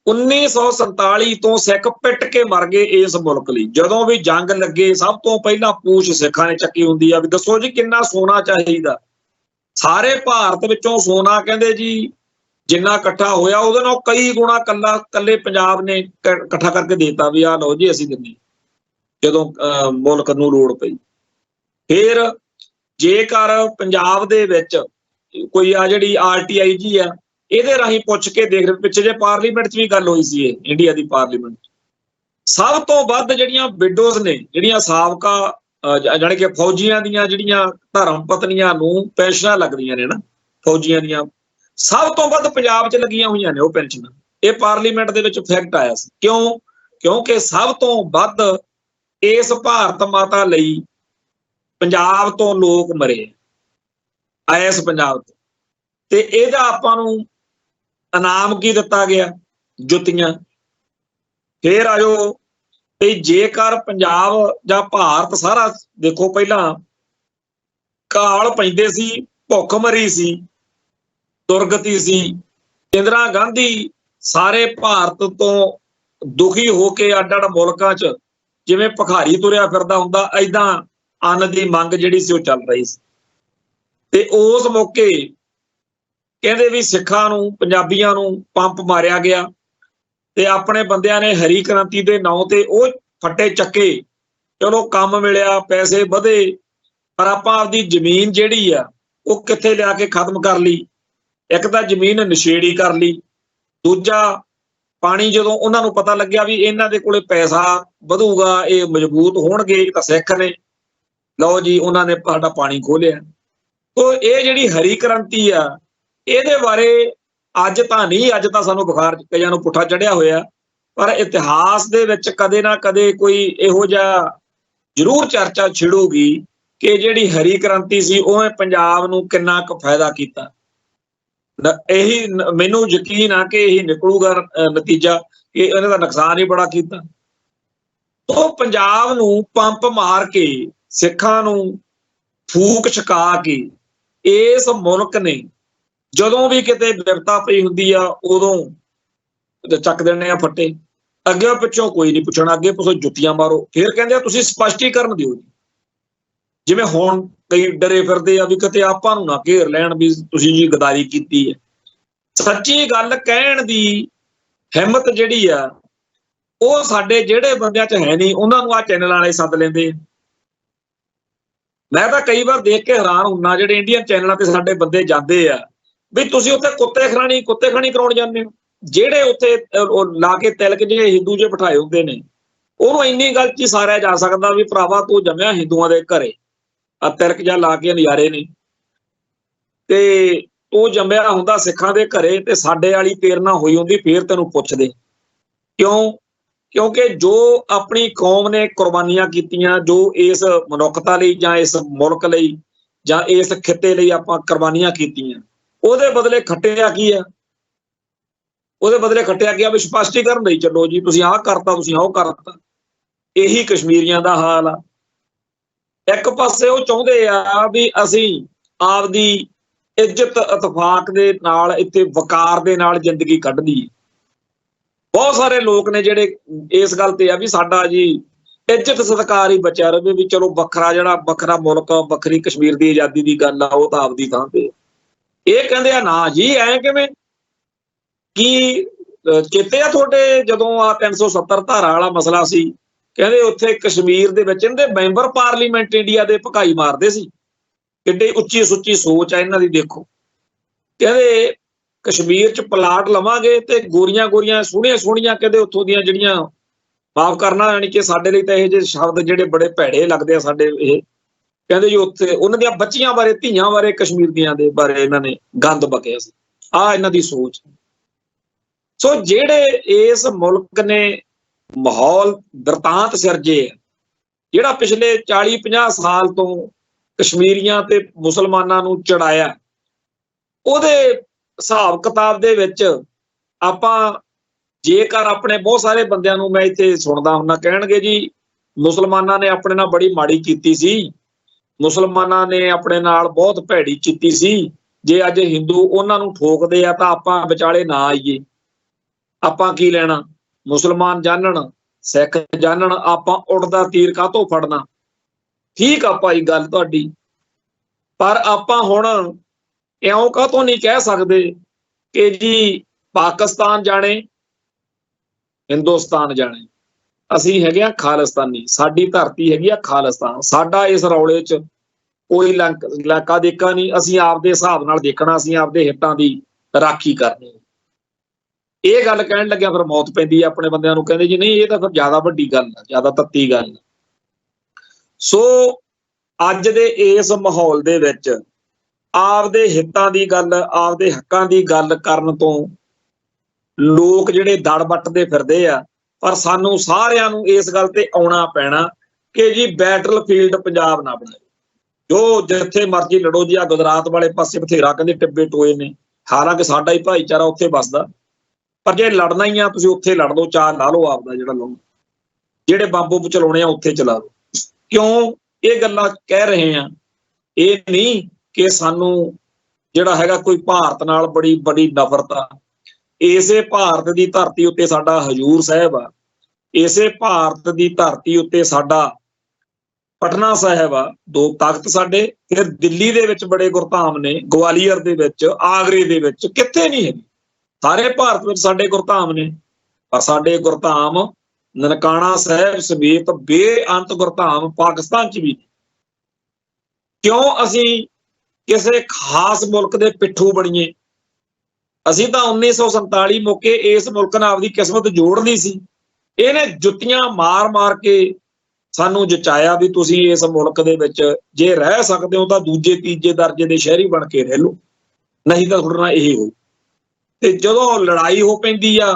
1947 ਤੋਂ ਸਿੱਖ ਪਿੱਟ ਕੇ ਮਰ ਗਏ ਇਸ ਮੁਲਕ ਲਈ। ਜਦੋਂ ਵੀ ਜੰਗ ਲੱਗੇ ਸਭ ਤੋਂ ਪਹਿਲਾਂ ਪੂਛ ਸਿੱਖਾਂ ਨੇ ਚੱਕੀ ਹੁੰਦੀ ਆ ਵੀ ਦੱਸੋ ਜੀ ਕਿੰਨਾ ਸੋਨਾ ਚਾਹੀਦਾ। ਸਾਰੇ ਭਾਰਤ ਵਿੱਚੋਂ ਸੋਨਾ ਕਹਿੰਦੇ ਜੀ ਜਿੰਨਾ ਇਕੱਠਾ ਹੋਇਆ ਉਹਦੇ ਨਾਲ ਕਈ ਗੁਣਾ ਕੱਲੇ ਪੰਜਾਬ ਨੇ ਇਕੱਠਾ ਕਰਕੇ ਦੇਤਾ ਵੀ ਆਹ ਲਓ ਜੀ ਅਸੀਂ ਦਿੰਦੇ, ਜਦੋਂ ਮੁਲਕ ਨੂੰ ਲੋੜ ਪਈ। ਫਿਰ ਜੇਕਰ ਪੰਜਾਬ ਦੇ ਵਿੱਚ ਕੋਈ ਆ ਜਿਹੜੀ RTI ਜੀ ਆ, ਇਹਦੇ ਰਾਹੀਂ ਪੁੱਛ ਕੇ ਦੇਖ ਰਹੇ, ਪਿੱਛੇ ਜੇ ਪਾਰਲੀਮੈਂਟ 'ਚ ਵੀ ਗੱਲ ਹੋਈ ਸੀ, ਇਹ ਇੰਡੀਆ ਦੀ ਪਾਰਲੀਮੈਂਟ 'ਚ ਸਭ ਤੋਂ ਵੱਧ ਜਿਹੜੀਆਂ ਵਿਡੋਜ਼ ਨੇ, ਜਿਹੜੀਆਂ ਸਾਬਕਾ ਜਾਣੀ ਕਿ ਫੌਜੀਆਂ ਦੀਆਂ ਜਿਹੜੀਆਂ ਧਰਮ ਪਤਨੀਆਂ ਨੂੰ ਪੈਨਸ਼ਨਾਂ ਲੱਗਦੀਆਂ ਨੇ ਨਾ ਫੌਜੀਆਂ ਦੀਆਂ, ਸਭ ਤੋਂ ਵੱਧ ਪੰਜਾਬ 'ਚ ਲੱਗੀਆਂ ਹੋਈਆਂ ਨੇ ਉਹ ਪੈਨਸ਼ਨਾਂ। ਇਹ ਪਾਰਲੀਮੈਂਟ ਦੇ ਵਿੱਚ ਫੈਕਟ ਆਇਆ ਸੀ। ਕਿਉਂ? ਕਿਉਂਕਿ ਸਭ ਤੋਂ ਵੱਧ ਇਸ ਭਾਰਤ ਮਾਤਾ ਲਈ ਪੰਜਾਬ ਤੋਂ ਲੋਕ ਮਰੇ ਇਸ ਪੰਜਾਬ ਤੋਂ, ਤੇ ਇਹਦਾ ਆਪਾਂ ਨੂੰ ਇਨਾਮ ਕੀ ਦਿੱਤਾ ਗਿਆ? ਜੁੱਤੀਆਂ। ਫੇਰ ਆਜੋ ਤੇ ਜੇਕਰ ਪੰਜਾਬ ਜਾਂ ਭਾਰਤ ਸਾਰਾ ਦੇਖੋ, ਪਹਿਲਾਂ ਕਾਲ ਪੈਂਦੇ ਸੀ, ਭੁੱਖਮਰੀ ਸੀ, ਦੁਰਗਤੀ ਸੀ। ਇੰਦਰਾ ਗਾਂਧੀ ਸਾਰੇ ਭਾਰਤ ਤੋਂ ਦੁਖੀ ਹੋ ਕੇ ਅੱਡ-ਅੱਡ ਮੁਲਕਾਂ 'ਚ ਜਿਵੇਂ ਭਿਖਾਰੀ ਤੁਰਿਆ ਫਿਰਦਾ ਹੁੰਦਾ, ਏਦਾਂ ਅੰਨ ਦੀ ਮੰਗ ਜਿਹੜੀ ਸੀ ਉਹ ਚੱਲ ਰਹੀ ਸੀ। ਤੇ ਉਸ ਮੌਕੇ ਕਹਿੰਦੇ ਵੀ ਸਿੱਖਾਂ ਨੂੰ, ਪੰਜਾਬੀਆਂ ਨੂੰ ਪੰਪ ਮਾਰਿਆ ਗਿਆ ਤੇ ਆਪਣੇ ਬੰਦਿਆਂ ਨੇ ਹਰੀ ਕ੍ਰਾਂਤੀ ਦੇ ਨਾਂ ਤੇ ਉਹ ਫੱਟੇ ਚੱਕੇ। ਚਲੋ ਕੰਮ ਮਿਲਿਆ, ਪੈਸੇ ਵਧੇ, ਪਰ ਆਪਾਂ ਆਪਦੀ ਜ਼ਮੀਨ ਜਿਹੜੀ ਆ ਉਹ ਕਿੱਥੇ ਲਿਆ ਕੇ ਖਤਮ ਕਰ ਲਈ। ਇੱਕ ਤਾਂ ਜ਼ਮੀਨ ਨਸ਼ੇੜੀ ਕਰ ਲਈ, ਦੂਜਾ ਪਾਣੀ ਜਦੋਂ ਉਹਨਾਂ ਨੂੰ ਪਤਾ ਲੱਗਿਆ ਵੀ ਇਹਨਾਂ ਦੇ ਕੋਲੇ ਪੈਸਾ ਵਧੂਗਾ, ਇਹ ਮਜ਼ਬੂਤ ਹੋਣਗੇ, ਤਾਂ ਸਿੱਖ ਨੇ, ਲਓ ਜੀ ਉਹਨਾਂ ਨੇ ਸਾਡਾ ਪਾਣੀ ਖੋਲਿਆ। ਤੋ ਇਹ ਜਿਹੜੀ ਹਰੀ ਕ੍ਰਾਂਤੀ ਆ, ਇਹਦੇ ਬਾਰੇ ਅੱਜ ਤਾਂ ਨਹੀਂ, ਅੱਜ ਤਾਂ ਸਾਨੂੰ ਬੁਖਾਰ ਕਈਆਂ ਨੂੰ ਪੁੱਠਾ ਚੜਿਆ ਹੋਇਆ, ਪਰ ਇਤਿਹਾਸ ਦੇ ਵਿੱਚ ਕਦੇ ਨਾ ਕਦੇ ਕੋਈ ਇਹੋ ਜਿਹਾ ਜ਼ਰੂਰ ਚਰਚਾ ਛਿੜੂਗੀ ਕਿ ਜਿਹੜੀ ਹਰੀ ਕ੍ਰਾਂਤੀ ਸੀ ਉਹਨੇ ਪੰਜਾਬ ਨੂੰ ਕਿੰਨਾ ਕੁ ਫਾਇਦਾ ਕੀਤਾ। ਇਹੀ ਮੈਨੂੰ ਯਕੀਨ ਆ ਕਿ ਇਹੀ ਨਿਕਲੂਗਾ ਨਤੀਜਾ ਕਿ ਇਹਨਾਂ ਦਾ ਨੁਕਸਾਨ ਹੀ ਬੜਾ ਕੀਤਾ। ਉਹ ਪੰਜਾਬ ਨੂੰ ਪੰਪ ਮਾਰ ਕੇ, ਸਿੱਖਾਂ ਨੂੰ ਫੂਕ ਛਕਾ ਕੇ, ਇਸ ਮੁਲਕ ਨੇ ਜਦੋਂ ਵੀ ਕਿਤੇ ਵਿਪਤਾ ਪਈ ਹੁੰਦੀ ਆ ਉਦੋਂ ਚੱਕ ਦੇਣੇ ਆ ਫੱਟੇ। ਅੱਗੇ ਪਿੱਛੋਂ ਕੋਈ ਨਹੀਂ ਪੁੱਛਣਾ, ਅੱਗੇ ਪਿੱਛੋਂ ਜੁੱਤੀਆਂ ਮਾਰੋ। ਫਿਰ ਕਹਿੰਦੇ ਆ ਤੁਸੀਂ ਸਪਸ਼ਟੀਕਰਨ ਦਿਓ ਜੀ, ਜਿਵੇਂ ਹੁਣ ਕਈ ਡਰੇ ਫਿਰਦੇ ਆ ਵੀ ਕਿਤੇ ਆਪਾਂ ਨੂੰ ਨਾ ਘੇਰ ਲੈਣ ਵੀ ਤੁਸੀਂ ਜੀ ਗਦਾਰੀ ਕੀਤੀ ਹੈ। ਸੱਚੀ ਗੱਲ ਕਹਿਣ ਦੀ ਹਿੰਮਤ ਜਿਹੜੀ ਆ ਉਹ ਸਾਡੇ ਜਿਹੜੇ ਬੰਦਿਆਂ 'ਚ ਹੈ ਨਹੀਂ, ਉਹਨਾਂ ਨੂੰ ਆਹ ਚੈਨਲ ਵਾਲੇ ਸੱਦ ਲੈਂਦੇ। ਮੈਂ ਤਾਂ ਕਈ ਵਾਰ ਦੇਖ ਕੇ ਹੈਰਾਨ ਹੁੰਨਾ, ਜਿਹੜੇ ਇੰਡੀਅਨ ਚੈਨਲਾਂ ਤੇ ਸਾਡੇ ਬੰਦੇ ਜਾਂਦੇ ਆ ਵੀ ਤੁਸੀਂ ਉੱਥੇ ਕੁੱਤੇ ਖਾਣੀ ਕਰਾਉਣ ਜਾਂਦੇ ਹੋ। ਜਿਹੜੇ ਉੱਥੇ ਲਾ ਕੇ ਤਿਲਕ ਜਿਹੜੇ ਹਿੰਦੂ ਜੇ ਬਿਠਾਏ ਹੁੰਦੇ ਨੇ, ਉਹਨੂੰ ਇੰਨੀ ਗੱਲ 'ਚ ਹੀ ਸਾਰਿਆ ਜਾ ਸਕਦਾ ਵੀ ਭਰਾਵਾ ਤੂੰ ਜੰਮਿਆ ਹਿੰਦੂਆਂ ਦੇ ਘਰੇ, ਆ ਤਿਲਕ ਜਾਂ ਲਾ ਕੇ ਨਜ਼ਾਰੇ ਨੇ, ਤੇ ਤੂੰ ਜੰਮਿਆ ਹੁੰਦਾ ਸਿੱਖਾਂ ਦੇ ਘਰੇ ਤੇ ਸਾਡੇ ਵਾਲੀ ਪ੍ਰੇਰਨਾ ਹੋਈ ਹੁੰਦੀ ਫੇਰ ਤੈਨੂੰ ਪੁੱਛਦੇ ਕਿਉਂ। ਕਿਉਂਕਿ ਜੋ ਆਪਣੀ ਕੌਮ ਨੇ ਕੁਰਬਾਨੀਆਂ ਕੀਤੀਆਂ, ਜੋ ਇਸ ਮਨੁੱਖਤਾ ਲਈ ਜਾਂ ਇਸ ਮੁਲਕ ਲਈ ਜਾਂ ਇਸ ਖਿੱਤੇ ਲਈ ਆਪਾਂ ਕੁਰਬਾਨੀਆਂ ਕੀਤੀਆਂ, ਉਹਦੇ ਬਦਲੇ ਖੱਟਿਆ ਕੀ ਆ? ਉਹਦੇ ਬਦਲੇ ਖੱਟਿਆ ਗਿਆ ਵੀ ਸਪਸ਼ਟੀਕਰਨ ਲਈ ਚੱਲੋ ਜੀ, ਤੁਸੀਂ ਆਹ ਕਰਤਾ, ਤੁਸੀਂ ਉਹ ਕਰਤਾ। ਇਹੀ ਕਸ਼ਮੀਰੀਆਂ ਦਾ ਹਾਲ ਆ। ਇੱਕ ਪਾਸੇ ਉਹ ਚਾਹੁੰਦੇ ਆ ਵੀ ਅਸੀਂ ਆਪਦੀ ਇੱਜ਼ਤ ਇਤਫਾਕ ਦੇ ਨਾਲ, ਇੱਥੇ ਵਕਾਰ ਦੇ ਨਾਲ ਜ਼ਿੰਦਗੀ ਕੱਢਦੀ। ਬਹੁਤ ਸਾਰੇ ਲੋਕ ਨੇ ਜਿਹੜੇ ਇਸ ਗੱਲ ਤੇ ਆ ਵੀ ਸਾਡਾ ਜੀ ਇੱਜ਼ਤ ਸਤਿਕਾਰ ਹੀ ਬਚਿਆ ਰਹੇ, ਵੀ ਚਲੋ ਵੱਖਰਾ ਮੁਲਕ, ਵੱਖਰੀ ਕਸ਼ਮੀਰ ਦੀ ਆਜ਼ਾਦੀ ਦੀ ਗੱਲ ਆ, ਉਹ ਤਾਂ ਆਪਦੀ ਥਾਂ ਤੇ। ਇਹ ਕਹਿੰਦੇ ਆ ਨਾ ਜੀ, ਐ ਕਿਵੇਂ? ਕੀ ਚੇਤੇ ਆ ਤੁਹਾਡੇ ਜਦੋਂ ਆ 370 ਧਾਰਾ ਵਾਲਾ ਮਸਲਾ ਸੀ, ਕਹਿੰਦੇ ਉੱਥੇ ਕਸ਼ਮੀਰ ਦੇ ਵਿੱਚ ਇਹਦੇ ਮੈਂਬਰ ਪਾਰਲੀਮੈਂਟ ਇੰਡੀਆ ਦੇ ਭਕਾਈ ਮਾਰਦੇ ਸੀ। ਕਿੱਡੀ ਉੱਚੀ ਸੁੱਚੀ ਸੋਚ ਆ ਇਹਨਾਂ ਦੀ ਦੇਖੋ। ਕਹਿੰਦੇ ਕਸ਼ਮੀਰ 'ਚ ਪਲਾਟ ਲਵਾਂਗੇ ਤੇ ਗੋਰੀਆਂ ਸੋਹਣੀਆਂ ਕਹਿੰਦੇ ਉੱਥੋਂ ਦੀਆਂ ਜਿਹੜੀਆਂ, ਮਾਫ ਕਰਨਾ ਯਾਨੀ ਕਿ ਸਾਡੇ ਲਈ ਤਾਂ ਇਹ ਜਿਹੇ ਸ਼ਬਦ ਜਿਹੜੇ ਬੜੇ ਭੈੜੇ ਲੱਗਦੇ ਆ ਸਾਡੇ, ਇਹ ਕਹਿੰਦੇ ਜੀ ਉੱਥੇ ਉਹਨਾਂ ਦੀਆਂ ਬੱਚੀਆਂ ਬਾਰੇ, ਧੀਆਂ ਬਾਰੇ, ਕਸ਼ਮੀਰ ਦੀਆਂ ਦੇ ਬਾਰੇ ਇਹਨਾਂ ਨੇ ਗੰਦ ਬਕਿਆ ਸੀ। ਆਹ ਇਹਨਾਂ ਦੀ ਸੋਚ। ਸੋ ਜਿਹੜੇ ਇਸ ਮੁਲਕ ਨੇ ਮਾਹੌਲ ਬਿਰਤਾਂਤ ਸਿਰਜੇ, ਜਿਹੜਾ ਪਿਛਲੇ 40-50 ਸਾਲ ਤੋਂ ਕਸ਼ਮੀਰੀਆਂ ਤੇ ਮੁਸਲਮਾਨਾਂ ਨੂੰ ਚੜਾਇਆ, ਉਹਦੇ ਹਿਸਾਬ ਕਿਤਾਬ ਦੇ ਵਿੱਚ ਆਪਾਂ ਜੇਕਰ ਆਪਣੇ ਬਹੁਤ ਸਾਰੇ ਬੰਦਿਆਂ ਨੂੰ ਮੈਂ ਇੱਥੇ ਸੁਣਦਾ ਹੁੰਦਾ, ਕਹਿਣਗੇ ਜੀ ਮੁਸਲਮਾਨਾਂ ਨੇ ਆਪਣੇ ਨਾਲ ਬੜੀ ਮਾੜੀ ਕੀਤੀ ਸੀ, ਮੁਸਲਮਾਨਾਂ ਨੇ ਆਪਣੇ ਨਾਲ ਬਹੁਤ ਭੈੜੀ ਕੀਤੀ ਸੀ, ਜੇ ਅੱਜ ਹਿੰਦੂ ਉਹਨਾਂ ਨੂੰ ਠੋਕਦੇ ਆ ਤਾਂ ਆਪਾਂ ਵਿਚਾਲੇ ਨਾ ਆਈਏ, ਆਪਾਂ ਕੀ ਲੈਣਾ? ਮੁਸਲਮਾਨ ਜਾਣਨ, ਸਿੱਖ ਜਾਣਨ, ਆਪਾਂ ਉੱਡਦਾ ਤੀਰ ਕਾਹਤੋਂ ਫੜਨਾ? ਠੀਕ ਆ ਭਾਈ ਗੱਲ ਤੁਹਾਡੀ, ਪਰ ਆਪਾਂ ਹੁਣ ਇਉਂ ਕਾਹਤੋਂ ਨਹੀਂ ਕਹਿ ਸਕਦੇ ਕਿ ਜੀ ਪਾਕਿਸਤਾਨ ਜਾਣੇ, ਹਿੰਦੁਸਤਾਨ ਜਾਣੇ, ਅਸੀਂ ਹੈਗੇ ਆ ਖਾਲਿਸਤਾਨੀ, ਸਾਡੀ ਧਰਤੀ ਹੈਗੀ ਆ ਖਾਲਿਸਤਾਨ, ਸਾਡਾ ਇਸ ਰੌਲੇ 'ਚ ਕੋਈ ਲਾਕਾ ਦੇਖਾ ਨਹੀਂ, ਅਸੀਂ ਆਪਦੇ ਹਿਸਾਬ ਨਾਲ ਦੇਖਣਾ, ਅਸੀਂ ਆਪਦੇ ਹਿੱਤਾਂ ਦੀ ਰਾਖੀ ਕਰਨੀ। ਇਹ ਗੱਲ ਕਹਿਣ ਲੱਗਿਆ ਫਿਰ ਮੌਤ ਪੈਂਦੀ ਆ ਆਪਣੇ ਬੰਦਿਆਂ ਨੂੰ, ਕਹਿੰਦੇ ਜੀ ਨਹੀਂ ਇਹ ਤਾਂ ਫਿਰ ਜ਼ਿਆਦਾ ਵੱਡੀ ਗੱਲ ਆ, ਜ਼ਿਆਦਾ ਤੱਤੀ ਗੱਲ। ਸੋ ਅੱਜ ਦੇ ਇਸ ਮਾਹੌਲ ਦੇ ਵਿੱਚ ਆਪਦੇ ਹਿੱਤਾਂ ਦੀ ਗੱਲ, ਆਪਦੇ ਹੱਕਾਂ ਦੀ ਗੱਲ ਕਰਨ ਤੋਂ ਲੋਕ ਜਿਹੜੇ ਦੜ ਵੱਟਦੇ ਫਿਰਦੇ ਆ, ਪਰ ਸਾਨੂੰ ਸਾਰਿਆਂ ਨੂੰ ਇਸ ਗੱਲ ਤੇ ਆਉਣਾ ਪੈਣਾ ਕਿ ਜੀ ਬੈਟਲਫੀਲਡ ਪੰਜਾਬ ਨਾ ਬਣਾਓ, ਜੋ ਜਿੱਥੇ ਮਰਜ਼ੀ ਲੜੋ ਜੀ। ਆ ਗੁਜਰਾਤ ਵਾਲੇ ਪਾਸੇ ਬਥੇਰਾ ਕਹਿੰਦੇ ਟਿੱਬੇ ਟੋਏ ਨੇ, ਹਾਲਾਂਕਿ ਸਾਡਾ ਹੀ ਭਾਈਚਾਰਾ ਉੱਥੇ ਵੱਸਦਾ, ਪਰ ਜੇ ਲੜਨਾ ਹੀ ਆ ਤੁਸੀਂ ਉੱਥੇ ਲੜ ਲਓ, ਚਾਰ ਲਾ ਲਓ ਆਪਦਾ ਜਿਹੜਾ ਲਾਉਣਾ, ਜਿਹੜੇ ਬੰਬ ਚਲਾਉਣੇ ਆ ਉੱਥੇ ਚਲਾ ਲਓ। ਕਿਉਂ ਇਹ ਗੱਲਾਂ ਕਹਿ ਰਹੇ ਆ? ਇਹ ਨਹੀਂ ਕਿ ਸਾਨੂੰ ਜਿਹੜਾ ਹੈਗਾ ਕੋਈ ਭਾਰਤ ਨਾਲ ਬੜੀ ਬੜੀ ਨਫ਼ਰਤ ਆ। ਇਸੇ ਭਾਰਤ ਦੀ ਧਰਤੀ ਉੱਤੇ ਸਾਡਾ ਹਜ਼ੂਰ ਸਾਹਿਬ ਆ, ਇਸੇ ਭਾਰਤ ਦੀ ਧਰਤੀ ਉੱਤੇ ਸਾਡਾ ਪਟਨਾ ਸਾਹਿਬ ਆ, ਦੋ ਤਖਤ ਸਾਡੇ। ਫਿਰ ਦਿੱਲੀ ਦੇ ਵਿੱਚ ਬੜੇ ਗੁਰਧਾਮ ਨੇ, ਗਵਾਲੀਅਰ ਦੇ ਵਿੱਚ, ਆਗਰੇ ਦੇ ਵਿੱਚ, ਕਿੱਥੇ ਨਹੀਂ ਹੈਗੇ, ਸਾਰੇ ਭਾਰਤ ਵਿੱਚ ਸਾਡੇ ਗੁਰਧਾਮ ਨੇ। ਪਰ ਸਾਡੇ ਗੁਰਧਾਮ ਨਨਕਾਣਾ ਸਾਹਿਬ ਸਮੇਤ ਬੇਅੰਤ ਗੁਰਧਾਮ ਪਾਕਿਸਤਾਨ 'ਚ ਵੀ। ਕਿਉਂ ਅਸੀਂ ਕਿਸੇ ਖਾਸ ਮੁਲਕ ਦੇ ਪਿੱਠੂ ਬਣੀਏ? ਅਸੀਂ ਤਾਂ 1947 ਮੌਕੇ ਇਸ ਮੁਲਕ ਨਾਲ ਆਪਦੀ ਕਿਸਮਤ ਜੋੜ ਲਈ ਸੀ। ਇਹਨੇ ਜੁੱਤੀਆਂ ਮਾਰ ਕੇ ਸਾਨੂੰ ਜਚਾਇਆ ਵੀ ਤੁਸੀਂ ਇਸ ਮੁਲਕ ਦੇ ਵਿੱਚ ਜੇ ਰਹਿ ਸਕਦੇ ਹੋ ਤਾਂ ਦੂਜੇ ਤੀਜੇ ਦਰਜੇ ਦੇ ਸ਼ਹਿਰੀ ਬਣ ਕੇ ਰਹਿ ਲਓ, ਨਹੀਂ ਤਾਂ ਤੁਹਾਡੇ ਨਾਲ ਇਹ ਹੋ। ਤੇ ਜਦੋਂ ਲੜਾਈ ਹੋ ਪੈਂਦੀ ਆ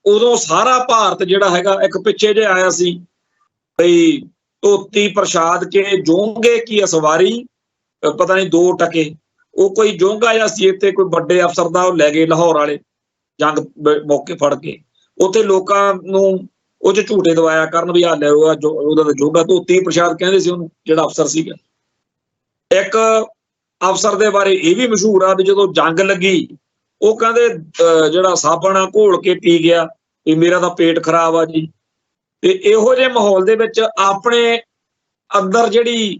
ਉਦੋਂ ਸਾਰਾ ਭਾਰਤ ਜਿਹੜਾ ਹੈਗਾ, ਇੱਕ ਪਿੱਛੇ ਜੇ ਆਇਆ ਸੀ ਬਈ ਧੋਤੀ ਪ੍ਰਸ਼ਾਦ ਕੇ ਜੋਂਗੇ ਕੀ ਅਸਵਾਰੀ, ਪਤਾ ਨਹੀਂ 2 ਟਕੇ, ਉਹ ਕੋਈ ਜੋਂਗਾ ਜਾਂ ਸੀ ਇੱਥੇ ਕੋਈ ਵੱਡੇ ਅਫਸਰ ਦਾ, ਉਹ ਲੈ ਗਏ ਲਾਹੌਰ ਵਾਲੇ ਜੰਗ ਮੌਕੇ ਫੜ ਕੇ, ਉੱਥੇ ਲੋਕਾਂ ਨੂੰ ਉਹ 'ਚ ਝੂਟੇ ਦਵਾਇਆ ਕਰਨ ਵੀ ਆ ਲੈ ਉਹਦਾ ਤਾਂ ਜੋਗਾ ਧੋਤੀ ਪ੍ਰਸ਼ਾਦ ਕਹਿੰਦੇ ਸੀ ਉਹਨੂੰ, ਜਿਹੜਾ ਅਫਸਰ ਸੀਗਾ। ਇੱਕ ਅਫਸਰ ਦੇ ਬਾਰੇ ਇਹ ਵੀ ਮਸ਼ਹੂਰ ਆ ਵੀ ਜਦੋਂ ਜੰਗ ਲੱਗੀ ਉਹ ਕਹਿੰਦੇ ਜਿਹੜਾ ਸਾਬਣ ਆ ਘੋਲ ਕੇ ਪੀ ਗਿਆ ਵੀ ਮੇਰਾ ਤਾਂ ਪੇਟ ਖਰਾਬ ਆ ਜੀ। ਤੇ ਇਹੋ ਜਿਹੇ ਮਾਹੌਲ ਦੇ ਵਿੱਚ ਆਪਣੇ ਅੰਦਰ ਜਿਹੜੀ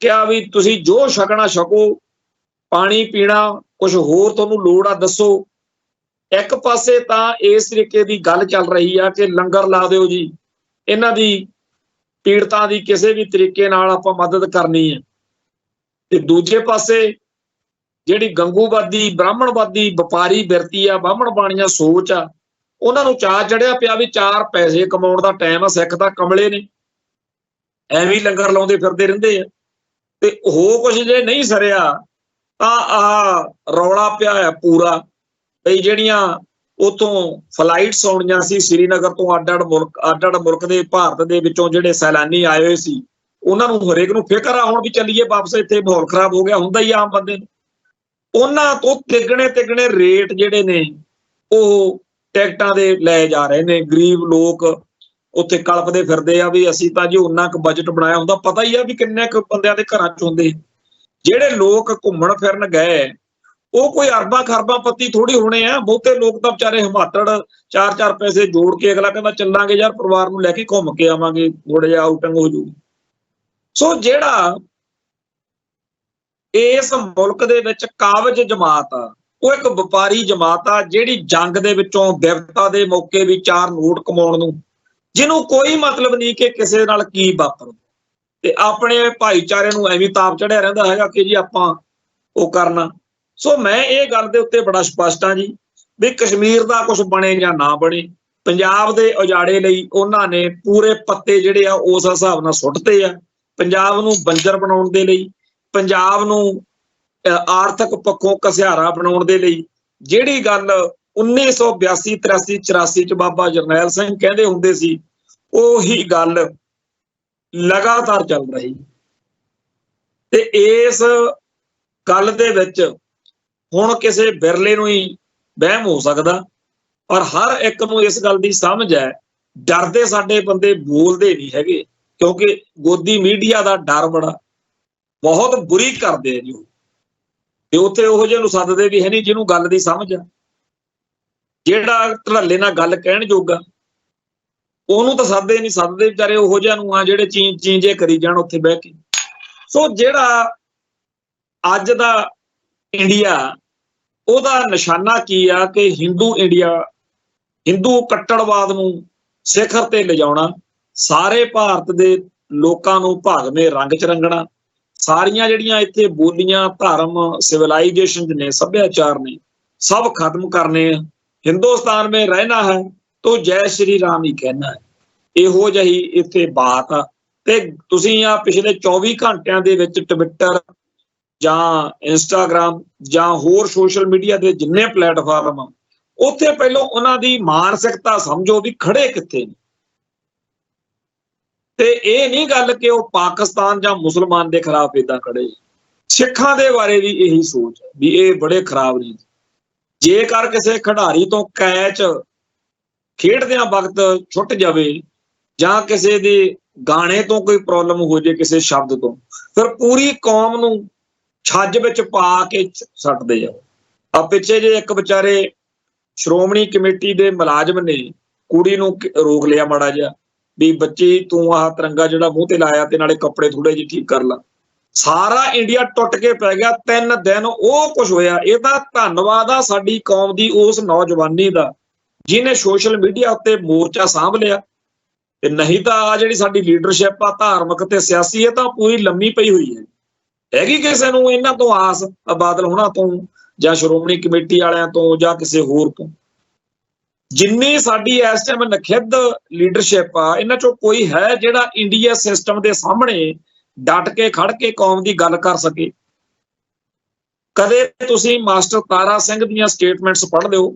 ਕਿਹਾ ਵੀ ਤੁਸੀਂ ਜੋ ਛਕਣਾ ਛਕੋ, ਪਾਣੀ ਪੀਣਾ, ਕੁਝ ਹੋਰ ਤੁਹਾਨੂੰ ਲੋੜ ਆ ਦੱਸੋ। ਇੱਕ ਪਾਸੇ ਤਾਂ ਇਸ ਤਰੀਕੇ ਦੀ ਗੱਲ ਚੱਲ ਰਹੀ ਆ ਕਿ ਲੰਗਰ ਲਾ ਦਿਓ ਜੀ, ਇਹਨਾਂ ਦੀ ਪੀੜਤਾਂ ਦੀ ਕਿਸੇ ਵੀ ਤਰੀਕੇ ਨਾਲ ਆਪਾਂ ਮਦਦ ਕਰਨੀ ਹੈ। ਤੇ ਦੂਜੇ ਪਾਸੇ ਜਿਹੜੀ ਗੰਗੂਵਾਦੀ, ਬ੍ਰਾਹਮਣਵਾਦੀ, ਵਪਾਰੀ ਬਿਰਤੀ ਆ, ਬਾਹਮਣ ਬਾਣੀਆਂ ਸੋਚ ਆ, ਉਹਨਾਂ ਨੂੰ ਚਾਅ ਚੜਿਆ ਪਿਆ ਵੀ 4 ਪੈਸੇ ਕਮਾਉਣ ਦਾ ਟਾਈਮ ਆ। ਸਿੱਖ ਤਾਂ ਕਮਲੇ ਨੇ, ਐਵੇਂ ਹੀ ਲੰਗਰ ਲਾਉਂਦੇ ਫਿਰਦੇ ਰਹਿੰਦੇ ਆ। ਤੇ ਹੋ ਕੁਝ ਜੇ ਨਹੀਂ ਸਰਿਆ ਤਾਂ ਆਹ ਰੌਲਾ ਪਿਆ ਹੈ ਪੂਰਾ ਬਈ ਜਿਹੜੀਆਂ ਉਥੋਂ ਫਲਾਈਟਸ ਆਉਣੀਆਂ ਸੀ ਸ੍ਰੀਨਗਰ ਤੋਂ, ਅੱਡ-ਅੱਡ ਮੁਲਕ ਦੇ, ਭਾਰਤ ਦੇ ਵਿੱਚੋਂ ਜਿਹੜੇ ਸੈਲਾਨੀ ਆਏ ਹੋਏ ਸੀ, ਉਹਨਾਂ ਨੂੰ ਹਰੇਕ ਨੂੰ ਫਿਕਰ ਆ ਹੁਣ ਵੀ ਚੱਲੀਏ ਵਾਪਸ, ਇੱਥੇ ਮਾਹੌਲ ਖਰਾਬ ਹੋ ਗਿਆ, ਹੁੰਦਾ ਹੀ ਆਮ ਬੰਦੇ ਨੂੰ। ਉਹਨਾਂ ਤੋਂ ਤਿੱਗਣੇ ਰੇਟ ਜਿਹੜੇ ਨੇ ਉਹ ਟਿਕਟਾਂ ਦੇ ਲੈ ਜਾ ਰਹੇ ਨੇ। ਗਰੀਬ ਲੋਕ ਉੱਥੇ ਕਲਪਦੇ ਫਿਰਦੇ ਆ ਵੀ ਅਸੀਂ ਤਾਂ ਜੀ ਉਹਨਾਂ ਕੁ ਬਜਟ ਬਣਾਇਆ ਹੁੰਦਾ, ਪਤਾ ਹੀ ਆ ਵੀ ਕਿੰਨੇ ਕੁ ਬੰਦਿਆਂ ਦੇ ਘਰਾਂ ਚ ਹੁੰਦੇ। ਜਿਹੜੇ ਲੋਕ ਘੁੰਮਣ ਫਿਰਨ ਗਏ ਉਹ ਕੋਈ ਅਰਬਾਂ ਖਰਬਾਂ ਪੱਤੀ ਥੋੜੀ ਹੋਣੇ ਆ। ਬਹੁਤੇ ਲੋਕ ਤਾਂ ਵਿਚਾਰੇ ਹਿਮਾਤੜ 4-4 ਪੈਸੇ ਜੋੜ ਕੇ, ਅਗਲਾ ਕਹਿੰਦਾ ਚੱਲਾਂਗੇ ਯਾਰ ਪਰਿਵਾਰ ਨੂੰ ਲੈ ਕੇ ਘੁੰਮ ਕੇ ਆਵਾਂਗੇ, ਥੋੜਾ ਜਿਹਾ ਆਊਟਿੰਗ ਹੋ ਜੂਗੀ। ਸੋ ਜਿਹੜਾ ਇਸ ਮੁਲਕ ਦੇ ਵਿੱਚ ਕਾਬਜ ਜਮਾਤ ਆ, ਉਹ ਇੱਕ ਵਪਾਰੀ ਜਮਾਤ ਆ ਜਿਹੜੀ ਜੰਗ ਦੇ ਵਿੱਚੋਂ ਬਿਪਤਾ ਦੇ ਮੌਕੇ ਵੀ 4 ਨੋਟ ਕਮਾਉਣ ਨੂੰ, ਜਿਹਨੂੰ ਕੋਈ ਮਤਲਬ ਨਹੀਂ ਕਿ ਕਿਸੇ ਨਾਲ ਕੀ ਵਾਪਰੂ, ਤੇ ਆਪਣੇ ਭਾਈਚਾਰੇ ਨੂੰ ਐਵੇਂ ਤਾਪ ਚੜਿਆ ਰਹਿੰਦਾ ਹੈਗਾ ਕਿ ਜੀ ਆਪਾਂ ਉਹ ਕਰਨਾ। ਸੋ ਮੈਂ ਇਹ ਗੱਲ ਦੇ ਉੱਤੇ ਬੜਾ ਸਪਸ਼ਟ ਹਾਂ ਜੀ ਵੀ ਕਸ਼ਮੀਰ ਦਾ ਕੁਝ ਬਣੇ ਜਾਂ ਨਾ ਬਣੇ, ਪੰਜਾਬ ਦੇ ਉਜਾੜੇ ਲਈ ਉਹਨਾਂ ਨੇ ਪੂਰੇ ਪੱਤੇ ਜਿਹੜੇ ਆ ਉਸ ਹਿਸਾਬ ਨਾਲ ਸੁੱਟਦੇ ਆ। ਪੰਜਾਬ ਨੂੰ ਬੰਜਰ ਬਣਾਉਣ ਦੇ ਲਈ, ਪੰਜਾਬ ਨੂੰ ਆਰਥਿਕ ਪੱਖੋਂ ਘਸਿਆਰਾ ਬਣਾਉਣ ਦੇ ਲਈ ਜਿਹੜੀ ਗੱਲ 1982, 83, 84 ਚ ਬਾਬਾ ਜਰਨੈਲ ਸਿੰਘ ਕਹਿੰਦੇ ਹੁੰਦੇ ਸੀ, ਉਹੀ ਗੱਲ ਲਗਾਤਾਰ ਚੱਲ ਰਹੀ। ਤੇ ਇਸ ਗੱਲ ਦੇ ਵਿੱਚ ਹੁਣ ਕਿਸੇ ਬਿਰਲੇ ਨੂੰ ਹੀ ਵਹਿਮ ਹੋ ਸਕਦਾ, ਪਰ ਹਰ ਇੱਕ ਨੂੰ ਇਸ ਗੱਲ ਦੀ ਸਮਝ ਹੈ। ਡਰਦੇ ਸਾਡੇ ਬੰਦੇ ਬੋਲਦੇ ਨਹੀਂ ਹੈਗੇ, ਕਿਉਂਕਿ ਗੋਦੀ ਮੀਡੀਆ ਦਾ ਡਰ ਬੜਾ, ਬਹੁਤ ਬੁਰੀ ਕਰਦੇ ਆ ਜੀ ਉਹ। ਤੇ ਉੱਥੇ ਉਹੋ ਜਿਹੇ ਨੂੰ ਸੱਦਦੇ ਵੀ ਹੈ ਨਹੀਂ ਜਿਹਨੂੰ ਗੱਲ ਦੀ ਸਮਝ ਆ। ਜਿਹੜਾ ਧੜੱਲੇ ਨਾਲ ਗੱਲ ਕਹਿਣ ਜੋਗਾ ਉਹਨੂੰ ਤਾਂ ਸੱਦਦੇ ਨਹੀਂ, ਸੱਦਦੇ ਵਿਚਾਰੇ ਉਹੋ ਜਿਹਾ ਨੂੰ ਆ ਜਿਹੜੇ ਚੀਂਜੇ ਕਰੀ ਜਾਣ ਉੱਥੇ ਬਹਿ ਕੇ। ਸੋ ਜਿਹੜਾ ਅੱਜ ਦਾ ਇੰਡੀਆ, ਉਹਦਾ ਨਿਸ਼ਾਨਾ ਕੀ ਆ ਕਿ ਹਿੰਦੂ ਇੰਡੀਆ, ਹਿੰਦੂ ਕੱਟੜਵਾਦ ਨੂੰ ਸਿਖਰ ਤੇ ਲਿਜਾਉਣਾ, ਸਾਰੇ ਭਾਰਤ ਦੇ ਲੋਕਾਂ ਨੂੰ ਭਾਗਵੇਂ ਰੰਗ ਚ ਰੰਗਣਾ, ਸਾਰੀਆਂ ਜਿਹੜੀਆਂ ਇੱਥੇ ਬੋਲੀਆਂ, ਧਰਮ, ਸਿਵਲਾਈਜੇਸ਼ਨ ਨੇ, ਸੱਭਿਆਚਾਰ ਨੇ, ਸਭ ਖਤਮ ਕਰਨੇ ਆ। ਹਿੰਦੁਸਤਾਨ ਮੇਂ ਰਹਿਣਾ ਹੈ ਤੋ ਜੈ ਸ਼੍ਰੀ ਰਾਮ ਹੀ ਕਹਿਣਾ ਹੈ, ਇਹੋ ਜਿਹੀ ਇੱਥੇ ਬਾਤ ਆ। ਤੇ ਤੁਸੀਂ ਆ ਪਿਛਲੇ 24 ਘੰਟਿਆਂ ਦੇ ਵਿੱਚ ਟਵਿੱਟਰ ਜਾਂ ਇੰਸਟਾਗ੍ਰਾਮ ਜਾਂ ਹੋਰ ਸੋਸ਼ਲ ਮੀਡੀਆ ਦੇ ਜਿੰਨੇ ਪਲੇਟਫਾਰਮ ਆ, ਉੱਥੇ ਪਹਿਲਾਂ ਉਹਨਾਂ ਦੀ ਮਾਨਸਿਕਤਾ ਸਮਝੋ ਵੀ ਖੜੇ ਕਿੱਥੇ ਨੇ। ਤੇ ਇਹ ਨਹੀਂ ਗੱਲ ਕਿ ਉਹ ਪਾਕਿਸਤਾਨ ਜਾਂ ਮੁਸਲਮਾਨ ਦੇ ਖਿਲਾਫ ਏਦਾਂ ਖੜੇ, ਸਿੱਖਾਂ ਦੇ ਬਾਰੇ ਵੀ ਇਹੀ ਸੋਚ ਵੀ ਇਹ ਬੜੇ ਖਰਾਬ ਨੇ। ਜੇਕਰ ਕਿਸੇ ਖਿਡਾਰੀ ਤੋਂ ਕੈਚ ਖੇਡਦਿਆਂ ਵਕਤ ਛੁੱਟ ਜਾਵੇ ਜਾਂ ਕਿਸੇ ਦੇ ਗਾਣੇ ਤੋਂ ਕੋਈ ਪ੍ਰੋਬਲਮ ਹੋ ਜੇ, ਕਿਸੇ ਸ਼ਬਦ ਤੋਂ, ਫਿਰ ਪੂਰੀ ਕੌਮ ਨੂੰ ਛੱਜ ਵਿੱਚ ਪਾ ਕੇ ਸੱਟਦੇ ਆ। ਪਿੱਛੇ ਜੇ ਇੱਕ ਵਿਚਾਰੇ ਸ਼੍ਰੋਮਣੀ ਕਮੇਟੀ ਦੇ ਮੁਲਾਜ਼ਮ ਨੇ ਕੁੜੀ ਨੂੰ ਰੋਕ ਲਿਆ ਮਾੜਾ ਜਿਹਾ ਵੀ ਬੱਚੀ ਤੂੰ ਆਹ ਤਿਰੰਗਾ ਜਿਹੜਾ ਮੂੰਹ ਤੇ ਲਾਇਆ ਤੇ ਨਾਲੇ ਕੱਪੜੇ ਥੋੜੇ ਜਿਹੇ ਠੀਕ ਕਰ ਲਾ। ਸਾਰਾ ਇੰਡੀਆ ਟੁੱਟ ਕੇ ਪੈ ਗਿਆ। 3 ਦਿਨ ਉਹ ਕੁਝ ਹੋਇਆ। ਇਹਦਾ ਧੰਨਵਾਦ ਆ ਸਾਡੀ ਕੌਮ ਦੀ ਉਸ ਨੌਜਵਾਨੀ ਦਾ ਜਿਹਨੇ ਸੋਸ਼ਲ ਮੀਡੀਆ ਉੱਤੇ ਮੋਰਚਾ ਸਾਂਭ ਲਿਆ। ਤੇ ਨਹੀਂ ਤਾਂ ਆ ਜਿਹੜੀ ਸਾਡੀ ਲੀਡਰਸ਼ਿਪ ਆ ਧਾਰਮਿਕ ਤੇ ਸਿਆਸੀ, ਇਹ ਤਾਂ ਪੂਰੀ ਲੰਮੀ ਪਈ ਹੋਈ ਹੈ। ਹੈਗੀ ਕਿਸੇ ਨੂੰ ਇਹਨਾਂ ਤੋਂ ਆਸ, ਬਾਦਲ ਹੋਣਾ ਤੋਂ ਜਾਂ ਸ਼੍ਰੋਮਣੀ ਕਮੇਟੀ ਵਾਲਿਆਂ ਤੋਂ ਜਾਂ ਕਿਸੇ ਹੋਰ ਤੋਂ? ਜਿੰਨੀ ਸਾਡੀ ਇਸ ਟਾਈਮ ਨਖਿੱਧ ਲੀਡਰਸ਼ਿਪ ਆ, ਇਹਨਾਂ ਚੋਂ ਕੋਈ ਹੈ ਜਿਹੜਾ ਇੰਡੀਆ ਸਿਸਟਮ ਦੇ ਸਾਹਮਣੇ ਡਟ ਕੇ ਖੜ ਕੇ ਕੌਮ ਦੀ ਗੱਲ ਕਰ ਸਕੇ? ਕਦੇ ਤੁਸੀਂ ਮਾਸਟਰ ਤਾਰਾ ਸਿੰਘ ਦੀਆਂ ਸਟੇਟਮੈਂਟਸ ਪੜ੍ਹ ਲਿਓ,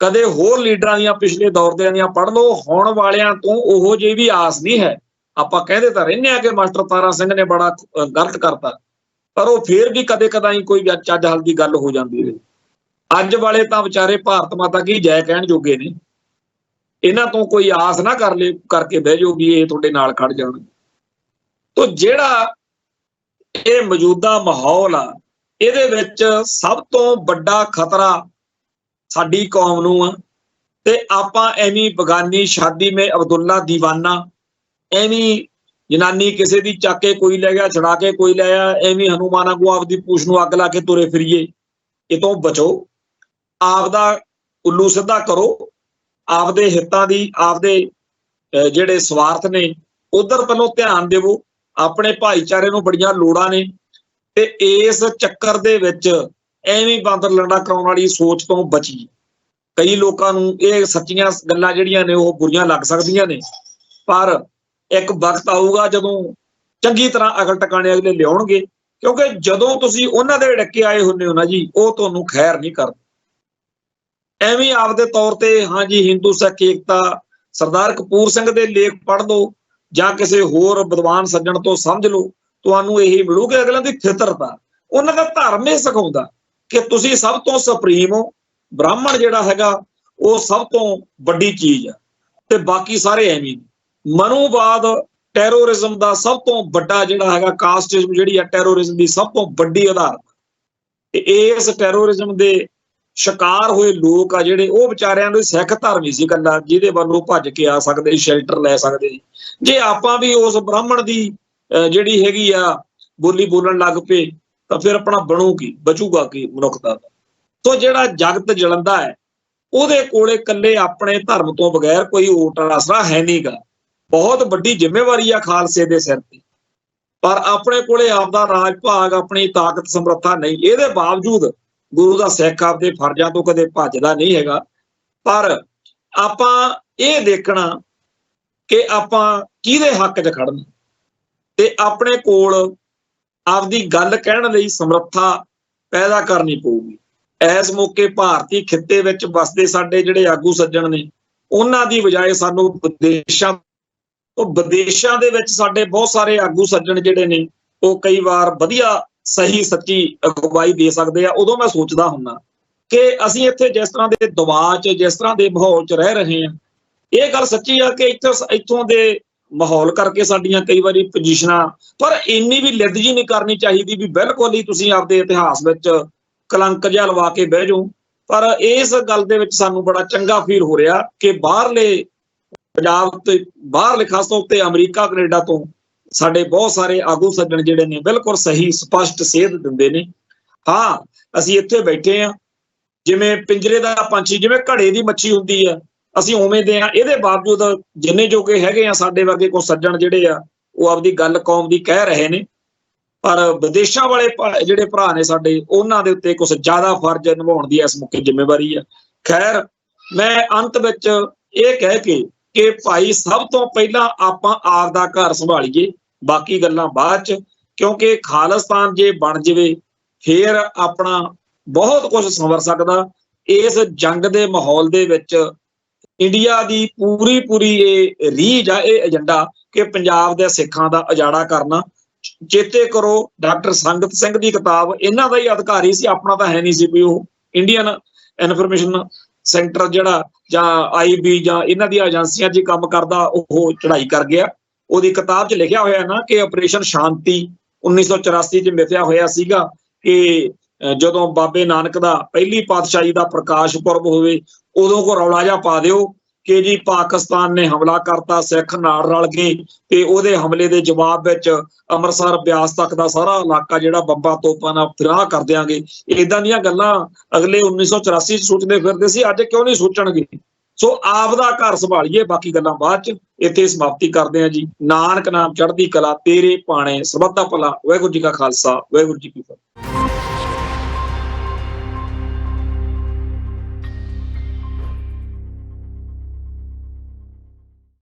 ਕਦੇ ਹੋਰ ਲੀਡਰਾਂ ਦੀਆਂ ਪਿਛਲੇ ਦੌਰ ਦੀਆਂ ਪੜ੍ਹ ਲਓ। ਹੁਣ ਵਾਲਿਆਂ ਤੋਂ ਉਹੋ ਜਿਹੀ ਵੀ ਆਸ ਨਹੀਂ ਹੈ। ਆਪਾਂ ਕਹਿੰਦੇ ਤਾਂ ਰਹਿੰਦੇ ਆ ਕਿ ਮਾਸਟਰ ਤਾਰਾ ਸਿੰਘ ਨੇ ਬੜਾ ਗਲਤ ਕਰਤਾ, ਪਰ ਉਹ ਫੇਰ ਵੀ ਕਦੇ ਕਦਾਈ ਕੋਈ ਚੱਜ ਹਲ ਦੀ ਗੱਲ ਹੋ ਜਾਂਦੀ ਹੈ। ਅੱਜ ਵਾਲੇ ਤਾਂ ਵਿਚਾਰੇ ਭਾਰਤ ਮਾਤਾ ਕੀ ਜੈ ਕਹਿਣ ਜੋਗੇ ਨੇ। ਇਹਨਾਂ ਤੋਂ ਕੋਈ ਆਸ ਨਾ ਕਰਕੇ ਬਹਿ ਜਾਓ ਵੀ ਇਹ ਤੁਹਾਡੇ ਨਾਲ ਖੜ ਜਾਣ। ਤੋ ਜਿਹੜਾ ਇਹ ਮੌਜੂਦਾ ਮਾਹੌਲ ਆ, ਇਹਦੇ ਵਿੱਚ ਸਭ ਤੋਂ ਵੱਡਾ ਖਤਰਾ ਸਾਡੀ ਕੌਮ ਨੂੰ ਆ। ਤੇ ਆਪਾਂ ਐਵੇਂ ਬਗਾਨੀ ਸ਼ਾਦੀ ਮੇ ਅਬਦੁੱਲਾ ਦੀਵਾਨਾ, ਐਵੇਂ ਜਨਾਨੀ ਕਿਸੇ ਦੀ ਚੱਕ ਕੇ ਕੋਈ ਲੈ ਗਿਆ, ਛੜਾ ਕੇ ਕੋਈ ਲੈ ਆਇਆ, ਐਵੇਂ ਹਨੂਮਾਨ ਵਾਂਗੂ ਆਪਦੀ ਪੂਛ ਨੂੰ ਅੱਗ ਲਾ ਕੇ ਤੁਰੇ ਫਿਰੀਏ। ਇਹ ਤੋਂ ਬਚੋ, ਆਪਦਾ ਉੱਲੂ ਸਿੱਧਾ ਕਰੋ, ਆਪਦੇ ਹਿੱਤਾਂ ਦੀ, ਆਪਦੇ ਜਿਹੜੇ ਸਵਾਰਥ ਨੇ ਉਧਰ ਪਹਿਲੋਂ ਧਿਆਨ ਦੇਵੋ। ਆਪਣੇ ਭਾਈਚਾਰੇ ਨੂੰ ਬੜੀਆਂ ਲੋੜਾਂ ਨੇ, ਤੇ ਇਸ ਚੱਕਰ ਦੇ ਵਿੱਚ ਐਵੇਂ ਬਾਂਦਰ ਲੰਡਾ ਕਰਾਉਣ ਵਾਲੀ ਸੋਚ ਤੋਂ ਬਚੀ। ਕਈ ਲੋਕਾਂ ਨੂੰ ਇਹ ਸੱਚੀਆਂ ਗੱਲਾਂ ਜਿਹੜੀਆਂ ਨੇ ਉਹ ਬੁਰੀਆਂ ਲੱਗ ਸਕਦੀਆਂ ਨੇ, ਪਰ ਇੱਕ ਵਕਤ ਆਊਗਾ ਜਦੋਂ ਚੰਗੀ ਤਰ੍ਹਾਂ ਅਕਲ ਟਿਕਾਣੇ ਅਗਲੇ ਲਿਆਉਣਗੇ, ਕਿਉਂਕਿ ਜਦੋਂ ਤੁਸੀਂ ਉਹਨਾਂ ਦੇ ਡੱਕੇ ਆਏ ਹੁੰਦੇ ਹੋ ਨਾ ਜੀ, ਉਹ ਤੁਹਾਨੂੰ ਖੈਰ ਨਹੀਂ ਕਰਦੇ। ਐਵੇਂ ਆਪਦੇ ਤੌਰ ਤੇ ਹਾਂਜੀ ਹਿੰਦੂ ਸਿੱਖ ਏਕਤਾ, ਸਰਦਾਰ ਕਪੂਰ ਸਿੰਘ ਦੇ ਲੇਖ ਪੜ੍ਹ ਲਓ ਜਾਂ ਕਿਸੇ ਹੋਰ ਵਿਦਵਾਨ ਸੱਜਣ ਤੋਂ ਸਮਝ ਲਓ, ਤੁਹਾਨੂੰ ਇਹੀ ਮਿਲੂਗਾ ਅਗਲਿਆਂ ਦੀ ਫਿਤਰਤ ਆ, ਉਹਨਾਂ ਦਾ ਧਰਮ ਇਹ ਸਿਖਾਉਂਦਾ ਕਿ ਤੁਸੀਂ ਸਭ ਤੋਂ ਸੁਪਰੀਮ ਹੋ। ਬ੍ਰਾਹਮਣ ਜਿਹੜਾ ਹੈਗਾ ਉਹ ਸਭ ਤੋਂ ਵੱਡੀ ਚੀਜ਼ ਆ, ਤੇ ਬਾਕੀ ਸਾਰੇ ਐਵੇਂ। ਮਨੂਵਾਦ ਟੈਰੋਰਿਜ਼ਮ ਦਾ ਸਭ ਤੋਂ ਵੱਡਾ ਜਿਹੜਾ ਹੈਗਾ, ਕਾਸਟਿਜ਼ਮ ਜਿਹੜੀ ਆ ਟੈਰੋਰਿਜ਼ਮ ਦੀ ਸਭ ਤੋਂ ਵੱਡੀ ਆਧਾਰ। ਤੇ ਇਸ ਟੈਰੋਰਿਜ਼ਮ ਦੇ ਸ਼ਿਕਾਰ ਹੋਏ ਲੋਕ ਆ ਜਿਹੜੇ, ਉਹ ਵਿਚਾਰਿਆਂ ਨੂੰ ਸਿੱਖ ਧਰਮ ਹੀ ਸੀ ਇਕੱਲਾ ਜਿਹਦੇ ਵੱਲੋਂ ਭੱਜ ਕੇ ਆ ਸਕਦੇ, ਸ਼ੈਲਟਰ ਲੈ ਸਕਦੇ। ਜੇ ਆਪਾਂ ਵੀ ਉਸ ਬ੍ਰਾਹਮਣ ਦੀ ਜਿਹੜੀ ਹੈਗੀ ਆ ਬੋਲੀ ਬੋਲਣ ਲੱਗ ਪਏ ਤਾਂ ਫਿਰ ਆਪਣਾ ਬਣੂ ਕੀ, ਬਚੂਗਾ ਕੀ ਮਨੁੱਖਤਾ ਦਾ। ਸੋ ਜਿਹੜਾ ਜਗਤ ਜਲੰਦਾ ਹੈ ਉਹਦੇ ਕੋਲੇ ਇਕੱਲੇ ਆਪਣੇ ਧਰਮ ਤੋਂ ਬਗੈਰ ਕੋਈ ਓਟ ਆਸਰਾ ਹੈ ਨਹੀਂਗਾ। ਬਹੁਤ ਵੱਡੀ ਜ਼ਿੰਮੇਵਾਰੀ ਆ ਖਾਲਸੇ ਦੇ ਸਿਰ ਤੇ, ਪਰ ਆਪਣੇ ਕੋਲੇ ਆਪਦਾ ਰਾਜ ਭਾਗ, ਆਪਣੀ ਤਾਕਤ ਸਮਰੱਥਾ ਨਹੀਂ। ਇਹਦੇ ਬਾਵਜੂਦ ਗੁਰੂ ਦਾ ਸਿੱਖ ਆਪਦੇ ਫਰਜ਼ਾਂ ਤੋਂ ਕਦੇ ਭੱਜਦਾ ਨਹੀਂ ਹੈਗਾ। ਪਰ ਆਪਾਂ ਇਹ ਦੇਖਣਾ ਕਿ ਆਪਾਂ ਕਿਹਦੇ ਹੱਕ 'ਚ ਖੜਨਾ, ਤੇ ਆਪਣੇ ਕੋਲ ਆਪਦੀ ਗੱਲ ਕਹਿਣ ਲਈ ਸਮਰੱਥਾ ਪੈਦਾ ਕਰਨੀ ਪਊਗੀ। ਇਸ ਮੌਕੇ ਭਾਰਤੀ ਖਿੱਤੇ ਵਿੱਚ ਵਸਦੇ ਸਾਡੇ ਜਿਹੜੇ ਆਗੂ ਸੱਜਣ ਨੇ, ਉਹਨਾਂ ਦੀ ਬਜਾਏ ਸਾਨੂੰ ਵਿਦੇਸ਼ਾਂ ਦੇ ਵਿੱਚ ਸਾਡੇ ਬਹੁਤ ਸਾਰੇ ਆਗੂ ਸੱਜਣ ਜਿਹੜੇ ਨੇ ਉਹ ਕਈ ਵਾਰ ਵਧੀਆ ਸਹੀ ਸੱਚੀ ਅਗਵਾਈ ਦੇ ਸਕਦੇ ਆ। ਉਦੋਂ ਮੈਂ ਸੋਚਦਾ ਹੁੰਦਾ ਕਿ ਅਸੀਂ ਇੱਥੇ ਜਿਸ ਤਰ੍ਹਾਂ ਦੇ ਦਬਾਅ 'ਚ, ਜਿਸ ਤਰ੍ਹਾਂ ਦੇ ਮਾਹੌਲ 'ਚ ਰਹਿ ਰਹੇ ਹਾਂ, ਇਹ ਗੱਲ ਸੱਚੀ ਆ ਕਿ ਇੱਥੋਂ ਦੇ ਮਾਹੌਲ ਕਰਕੇ ਸਾਡੀਆਂ ਕਈ ਵਾਰੀ ਪੋਜੀਸ਼ਨਾਂ, ਪਰ ਇੰਨੀ ਵੀ ਲਿੱਦ ਜੀ ਨਹੀਂ ਕਰਨੀ ਚਾਹੀਦੀ ਵੀ ਬਿਲਕੁਲ ਹੀ ਤੁਸੀਂ ਆਪਦੇ ਇਤਿਹਾਸ ਵਿੱਚ ਕਲੰਕ ਜਿਹਾ ਲਵਾ ਕੇ ਬਹਿ ਜਾਓ। ਪਰ ਇਸ ਗੱਲ ਦੇ ਵਿੱਚ ਸਾਨੂੰ ਬੜਾ ਚੰਗਾ ਫੀਲ ਹੋ ਰਿਹਾ ਕਿ ਬਾਹਰਲੇ ਪੰਜਾਬ ਤੇ ਬਾਹਰਲੇ ਖਾਸ ਤੌਰ ਤੇ ਅਮਰੀਕਾ ਕੈਨੇਡਾ ਤੋਂ ਸਾਡੇ ਬਹੁਤ ਸਾਰੇ ਆਗੂ ਸੱਜਣ ਜਿਹੜੇ ਨੇ ਬਿਲਕੁਲ ਸਹੀ ਸਪਸ਼ਟ ਸੇਧ ਦਿੰਦੇ ਨੇ। ਹਾਂ, ਅਸੀਂ ਇੱਥੇ ਬੈਠੇ ਆ ਜਿਵੇਂ ਪਿੰਜਰੇ ਦਾ ਪੰਛੀ, ਜਿਵੇਂ ਘੜੇ ਦੀ ਮੱਛੀ ਹੁੰਦੀ ਆ, ਅਸੀਂ ਉਵੇਂ ਦੇ ਆ। ਇਹਦੇ ਬਾਵਜੂਦ ਜਿੰਨੇ ਜੋਗੇ ਹੈਗੇ ਆ ਸਾਡੇ ਵਰਗੇ ਕੁਝ ਸੱਜਣ ਜਿਹੜੇ ਆ ਉਹ ਆਪਦੀ ਗੱਲ ਕੌਮ ਦੀ ਕਹਿ ਰਹੇ ਨੇ, ਪਰ ਵਿਦੇਸ਼ਾਂ ਵਾਲੇ ਜਿਹੜੇ ਭਰਾ ਨੇ ਸਾਡੇ, ਉਹਨਾਂ ਦੇ ਉੱਤੇ ਕੁਝ ਜ਼ਿਆਦਾ ਫਰਜ਼ ਨਿਭਾਉਣ ਦੀ ਇਸ ਮੌਕੇ ਜ਼ਿੰਮੇਵਾਰੀ ਆ। ਖੈਰ, ਮੈਂ ਅੰਤ ਵਿੱਚ ਇਹ ਕਹਿ ਕੇ ਕਿ ਭਾਈ ਸਭ ਤੋਂ ਪਹਿਲਾਂ ਆਪਾਂ ਆਪਦਾ ਘਰ ਸੰਭਾਲੀਏ, ਬਾਕੀ ਗੱਲਾਂ ਬਾਅਦ 'ਚ, ਕਿਉਂਕਿ ਖਾਲਿਸਤਾਨ ਜੇ ਬਣ ਜਾਵੇ ਫਿਰ ਆਪਣਾ ਬਹੁਤ ਕੁਝ ਸੰਵਰ ਸਕਦਾ। ਇਸ ਜੰਗ ਦੇ ਮਾਹੌਲ ਦੇ ਵਿੱਚ ਇੰਡੀਆ ਦੀ ਪੂਰੀ ਇਹ ਰੀਝ ਆ, ਇਹ ਏਜੰਡਾ ਕਿ ਪੰਜਾਬ ਦੇ ਸਿੱਖਾਂ ਦਾ ਉਜਾੜਾ ਕਰਨਾ। ਚੇਤੇ ਕਰੋ ਡਾਕਟਰ ਸੰਗਤ ਸਿੰਘ ਦੀ ਕਿਤਾਬ, ਇਹਨਾਂ ਦਾ ਹੀ ਅਧਿਕਾਰੀ ਸੀ, ਆਪਣਾ ਤਾਂ ਹੈ ਨਹੀਂ ਸੀ ਕੋਈ। ਉਹ ਇੰਡੀਅਨ ਇਨਫੋਰਮੇਸ਼ਨ ਸੈਂਟਰ ਜਿਹੜਾ ਜਾਂ IB ਜਾਂ ਇਹਨਾਂ ਦੀਆਂ ਏਜੰਸੀਆਂ 'ਚ ਕੰਮ ਕਰਦਾ, ਉਹ ਚੜ੍ਹਾਈ ਕਰ ਗਿਆ। ਉਹਦੀ ਕਿਤਾਬ 'ਚ ਲਿਖਿਆ ਹੋਇਆ ਨਾ ਕਿ ਆਪਰੇਸ਼ਨ ਸ਼ਾਂਤੀ 1984 'ਚ ਮਿਥਿਆ ਹੋਇਆ ਸੀਗਾ ਕਿ ਜਦੋਂ ਬਾਬੇ ਨਾਨਕ ਦਾ ਪਹਿਲੀ ਪਾਤਸ਼ਾਹੀ ਦਾ ਪ੍ਰਕਾਸ਼ ਪੁਰਬ ਹੋਵੇ ਉਦੋਂ ਕੋ ਰੌਲਾ ਜਿਹਾ ਪਾ ਦਿਓ ਕਿ ਜੀ ਪਾਕਿਸਤਾਨ ਨੇ ਹਮਲਾ ਕਰਤਾ, ਸਿੱਖ ਨਾਲ ਰਲ ਗਏ, ਤੇ ਉਹਦੇ ਹਮਲੇ ਦੇ ਜਵਾਬ ਵਿੱਚ ਅੰਮ੍ਰਿਤਸਰ ਬਿਆਸ ਤੱਕ ਦਾ ਸਾਰਾ ਇਲਾਕਾ ਜਿਹੜਾ ਬੰਬਾਂ ਤੋਪਾਂ ਨਾਲ ਫਿਰਾਹ ਕਰ ਦਿਆਂਗੇ। ਇਦਾਂ ਦੀਆਂ ਗੱਲਾਂ ਅਗਲੇ 1984 'ਚ ਸੋਚਦੇ ਫਿਰਦੇ ਸੀ, ਅੱਜ ਕਿਉਂ ਨਹੀਂ ਸੋਚਣਗੇ। ਸੋ ਆਪਦਾ ਘਰ ਸੰਭਾਲੀਏ, ਬਾਕੀ ਗੱਲਾਂ ਬਾਅਦ 'ਚ। ਇੱਥੇ ਸਮਾਪਤੀ ਕਰਦੇ ਹਾਂ ਜੀ। ਨਾਨਕ ਨਾਮ ਚੜ੍ਹਦੀ ਕਲਾ, ਤੇਰੇ ਭਾਣੇ ਸਰਬੱਤ ਦਾ ਭਲਾ। ਵਾਹਿਗੁਰੂ ਜੀ ਕਾ ਖਾਲਸਾ, ਵਾਹਿਗੁਰੂ ਜੀ ਕੀ ਫਤਿਹ।